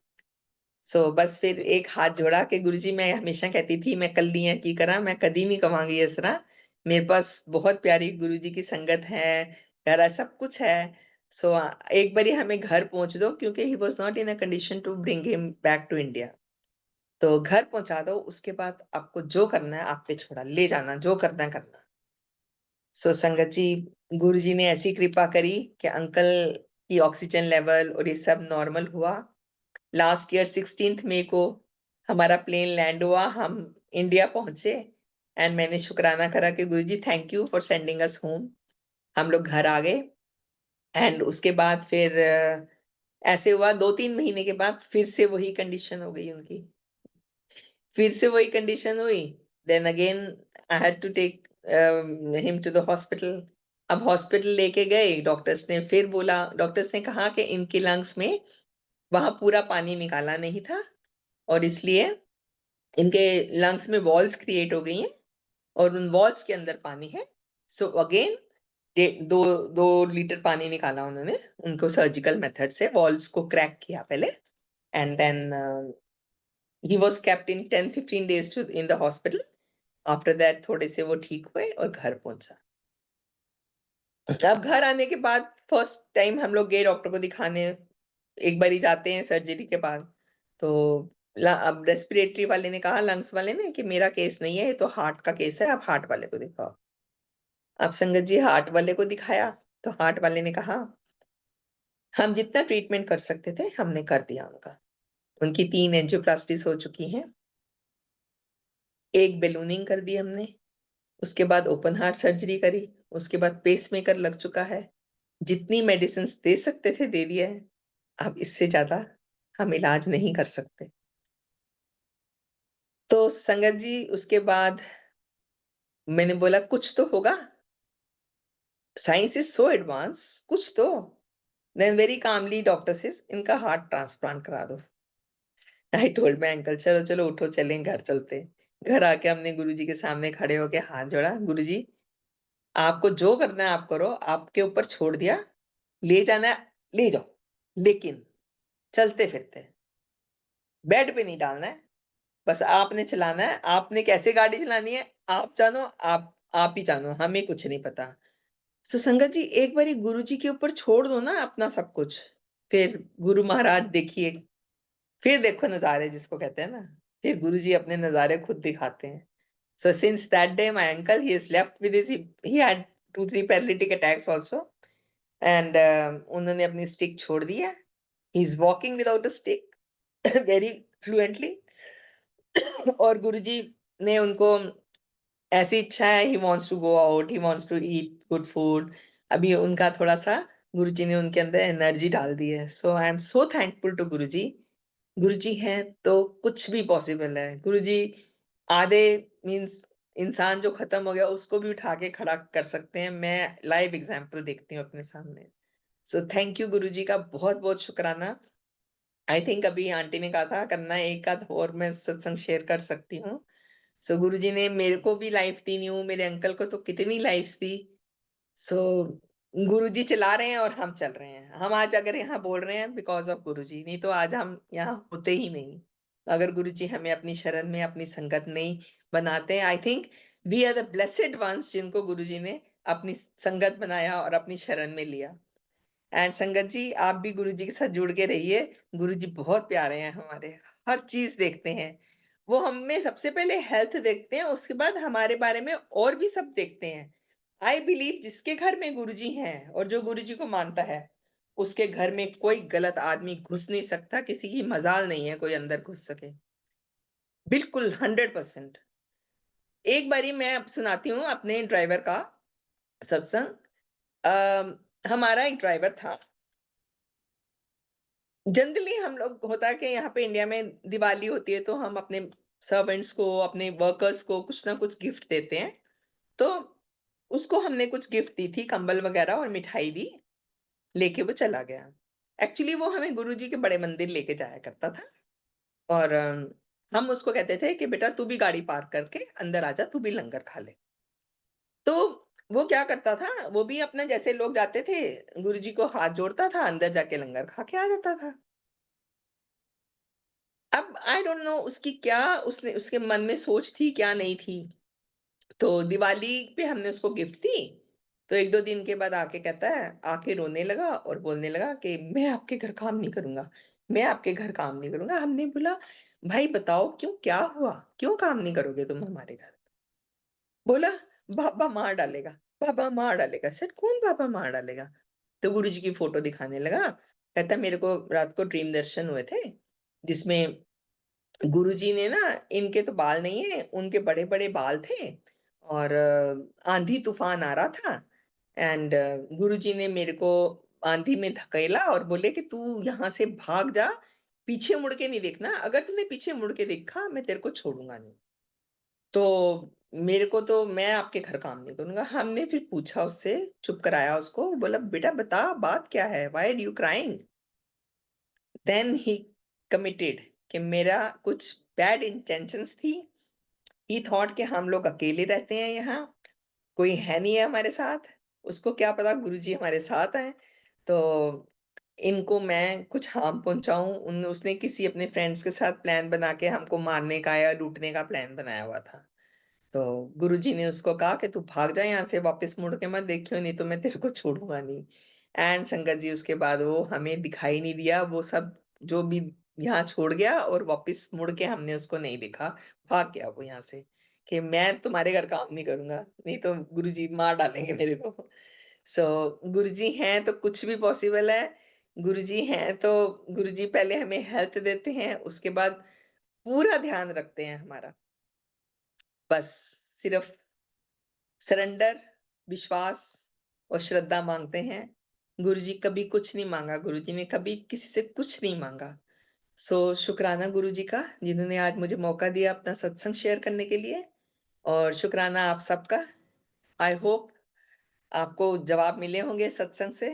[SPEAKER 2] बस फिर एक हाथ जोड़ा के गुरुजी, मैं हमेशा कहती थी मैं कल्लियां की करा, मैं कदी नहीं कमांगी इस तरह. मेरे पास बहुत प्यारी गुरुजी की संगत है, प्यारा सब कुछ है. सो एक बारी हमें घर पहुंच दो, क्योंकि he was not in a condition to bring him back to India. तो घर पहुंचा दो, उसके बाद आपको जो करना है आप पे छोड़ा, ले जाना, जो करना है करना. संगत जी, गुरुजी ने ऐसी कृपा करी कि अंकल की ऑक्सीजन लेवल और ये सब नॉर्मल हुआ. लास्ट ईयर 16 मई को हमारा प्लेन लैंड हुआ, हम इंडिया पहुंचे. एंड मैंने शुक्राना करा कि Guruji thank you for sending us home. हम लोग घर आ गए. एंड उसके बाद फिर ऐसे हुआ 2-3 महीने के बाद फिर से वही कंडीशन हो गई उनकी, फिर से वही कंडीशन हुई. Then again I had to take him to the hospital. अब हॉस्पिटल लेके गए, डॉक्टर्स ने कहा कि इनके लंग्स में वहां पूरा पानी निकाला नहीं था और इसलिए इनके लंग्स में वॉल्स क्रिएट हो गई हैं और उन वॉल्स के अंदर पानी है. अगेन 2 लीटर पानी निकाला उन्होंने, उनको सर्जिकल मेथड से वॉल्स को क्रैक किया पहले. And then he was kept in 10-15 days in the hospital. After that थोड़े से वो ठीक हुए और घर पहुंचा. अब घर आने के बाद फर्स्ट टाइम हम लोग गए डॉक्टर को दिखाने. एक बार ही जाते हैं सर्जरी के बाद. तो अब रेस्पिरेटरी वाले ने कहा, लंग्स वाले ने, कि मेरा केस नहीं है, ये तो हार्ट का केस है, आप हार्ट वाले को दिखाओ. अब संगत जी हार्ट वाले को दिखाया तो हार्ट वाले ने कहा, हम जितना ट्रीटमेंट कर सकते थे हमने कर दिया उनका. उनकी 3 एंजियोप्लास्टीज हो चुकी हैं, एक बेलूनिंग कर दी हमने, उसके बाद ओपन हार्ट सर्जरी करी, उसके बाद पेसमेकर लग चुका है. जितनी मेडिसिन दे सकते थे दे दिया है. अब इससे ज्यादा हम इलाज नहीं कर सकते. तो संगत जी उसके बाद मैंने बोला कुछ तो होगा, साइंस इज सो एडवांस, कुछ तो. Then very calmly doctor says, इनका हार्ट ट्रांसप्लांट करा दो. आई टोल्ड माय अंकल, चलो चलो उठो चलें घर चलते. घर आके हमने गुरुजी के सामने खड़े होके हाथ जोड़ा, गुरुजी आपको जो करना है आप करो, आपके ऊपर छोड़ दिया, ले जाना है ले जाओ, लेकिन चलते फिरते बेड पे नहीं डालना है. बस आपने चलाना है, आपने कैसे गाड़ी चलानी है आप जानो, आप ही जानो, हमें कुछ नहीं पता. सो संगत जी एक बारी गुरुजी के ऊपर छोड़ दो ना अपना सब कुछ, फिर गुरु महाराज देखिए, फिर देखो नज़ारे जिसको कहते हैं ना, फिर गुरुजी अपने नज़ारे खुद दिखाते हैं। So since that day, my uncle, he is left with his, he had 2-3 paralytic attacks also, and उन्होंने अपनी stick छोड़ दी है. He is walking without a stick very fluently. और गुरुजी ने उनको ऐसी इच्छा है, he wants to go out, he wants to eat good food. अभी उनका थोड़ा-सा गुरुजी ने उनके अंदर एनर्जी डाल दी है. So I am so thankful to गुरुजी. गुरुजी हैं तो कुछ भी पॉसिबल है। गुरुजी आधे मीन्स इंसान जो खत्म हो गया उसको भी उठा के खड़ा कर सकते हैं। मैं लाइव एग्ज़ाम्पल देखती हूँ अपने सामने। सो थैंक यू गुरुजी का बहुत-बहुत शुकराना। आई थिंक अभी आंटी ने कहा था करना एक आध और मैं सत्संग शेयर कर सकती हूँ। सो गुरुजी ने मेरे को भी लाइफ दी न्यू, मेरे अंकल को तो कितनी लाइफ्स दी। सो गुरुजी चला रहे हैं और हम चल रहे हैं। हम आज अगर यहाँ बोल रहे हैं बिकॉज़ ऑफ गुरुजी, नहीं तो आज हम यहाँ होते ही नहीं। अगर गुरुजी हमें अपनी शरण में अपनी संगत नहीं बनाते, I think we are the blessed ones जिनको गुरुजी ने अपनी संगत बनाया और अपनी शरण में लिया। एंड संगत जी आप भी गुरुजी के साथ जुड़ के रहिए। गुरुजी बहुत प्यारे हैं हमारे, हर चीज़ देखते हैं। वो हमें सबसे पहले हेल्थ देखते हैं, उसके बाद हमारे बारे में और भी सब देखते हैं। आई बिलीव जिसके घर में गुरुजी हैं और जो गुरुजी को मानता है, उसके घर में कोई गलत आदमी घुस नहीं सकता, किसी की मजाल नहीं है कोई अंदर घुस सके। बिल्कुल 100%। एक बारी मैं अब सुनाती हूँ अपने ड्राइवर का सत्संग। हमारा एक ड्राइवर था। जनरली हम लोग होता है कि यहाँ पे इंडिया में दिवाली होती है तो हम अपने सर्वेंट्स को, अपने वर्कर्स को कुछ ना कुछ गिफ्ट देते हैं। तो उसको हमने कुछ गिफ्ट दी थी, कंबल वगैरह और मिठाई दी, लेके वो चला गया। एक्चुअली वो हमें गुरुजी के बड़े मंदिर लेके जाया करता था और हम उसको कहते थे कि बेटा तू भी गाड़ी पार्क करके अंदर आजा, तू भी लंगर खा ले। तो वो क्या करता था, वो भी अपना जैसे लोग जाते थे, गुरुजी को हाथ जोड़ता था, अंदर जाके लंगर खा के आ जाता था। अब आई डोंट नो उसकी क्या उसने उसके मन में सोच थी, क्या नहीं थी। तो दिवाली पे हमने उसको गिफ्ट दी, तो 1-2 दिन के बाद आके कहता है, आके रोने लगा और बोलने लगा कि मैं आपके घर काम नहीं करूँगा, मैं आपके घर काम नहीं करूँगा। हमने बोला, "भाई बताओ क्यों, क्या हुआ? क्यों काम नहीं करोगे तुम हमारे घर?" बोला, "बाबा मार डालेगा, बाबा मार डालेगा।" सेड, "कौन बाबा मार डालेगा?" तो गुरुजी की फ़ोटो दिखाने लगा, कहता है, "मेरे को रात को ड्रीम दर्शन हुए थे, जिसमें गुरुजी ने ना इनके तो बाल नहीं है, उनके बड़े-बड़े बाल थे और आंधी-तूफ़ान आ रहा था एंड गुरुजी ने मेरे को आंधी में धकेला और बोले कि तू यहाँ से भाग जा, पीछे मुड़ के नहीं देखना, अगर तूने पीछे मुड़ के देखा, मैं तेरे को छोड़ूँगा नहीं। तो मेरे को तो मैं आपके घर काम नहीं करूँगा। हमने फिर पूछा उससे, चुप कराया उसको, बोला, "बेटा बता बात क्या है? Why are you crying?" Then he committed कि मेरा कुछ बैड इंटेंशंस थी। ही थॉट कि हम लोग अकेले रहते हैं यहाँ, कोई है नहीं है हमारे साथ। उसको क्या पता गुरुजी हमारे साथ हैं। तो इनको मैं कुछ हार्म पहुँचाऊँ, उन उसने किसी अपने फ्रेंड्स के साथ प्लान बना के हमको मारने का या लूटने का प्लान बनाया हुआ था। तो गुरुजी ने उसको कहा कि तू भाग जा यहाँ से, वापस मुड़ के मत देखियो, नहीं तो मैं तेरे को छोड़ूँगा नहीं। एंड संगत जी उसके बाद वो हमें दिखाई नहीं दिया, वो सब जो भी यहाँ छोड़ गया और वापस मुड़ के हमने उसको नहीं देखा, भाग गया वो यहाँ से कि मैं तुम्हारे घर काम नहीं करूँगा, नहीं तो गुरुजी मार डालेंगे मेरे को। सो गुरुजी हैं तो कुछ भी पॉसिबल है। गुरुजी हैं तो गुरुजी पहले हमें हेल्थ देते हैं, उसके बाद पूरा ध्यान रखते हैं हमारा। बस सिर्फ सरेंडर, विश्वास और श्रद्धा माँगते हैं। गुरुजी कभी कुछ नहीं माँगा, गुरुजी ने कभी किसी से कुछ नहीं माँगा। सो शुकराना गुरुजी का, जिन्होंने आज मुझे मौका दिया अपना सत्संग शेयर करने के लिए और शुकराना आप सबका। आई होप आपको जवाब मिले होंगे सत्संग से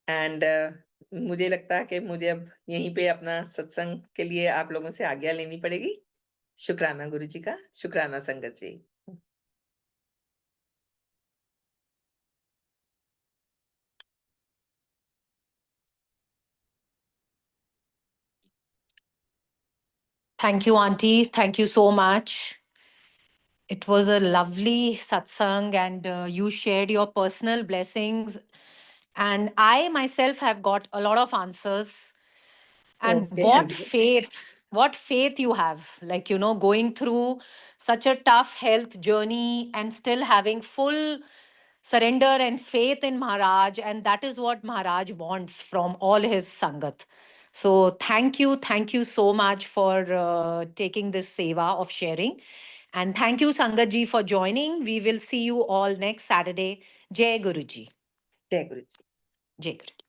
[SPEAKER 2] एंड मुझे लगता है कि मुझे अब यहीं पे अपना सत्संग के लिए आप लोगों से आज्ञा लेनी पड़ेगी। शुकराना गुरुजी का, शुकराना संगत जी।
[SPEAKER 1] Thank you, Auntie. Thank you so much. It was a lovely satsang, and you shared your personal blessings. And I myself have got a lot of answers. And
[SPEAKER 2] Okay, great.
[SPEAKER 1] what faith you have, like, going through such a tough health journey and still having full surrender and faith in Maharaj. And that is what Maharaj wants from all his Sangat. So thank you so much for taking this seva of sharing. And thank you, Sangat ji, for joining. We will see you all next Saturday. Jai Guruji.
[SPEAKER 2] Jai Guruji.
[SPEAKER 1] Jai Guruji.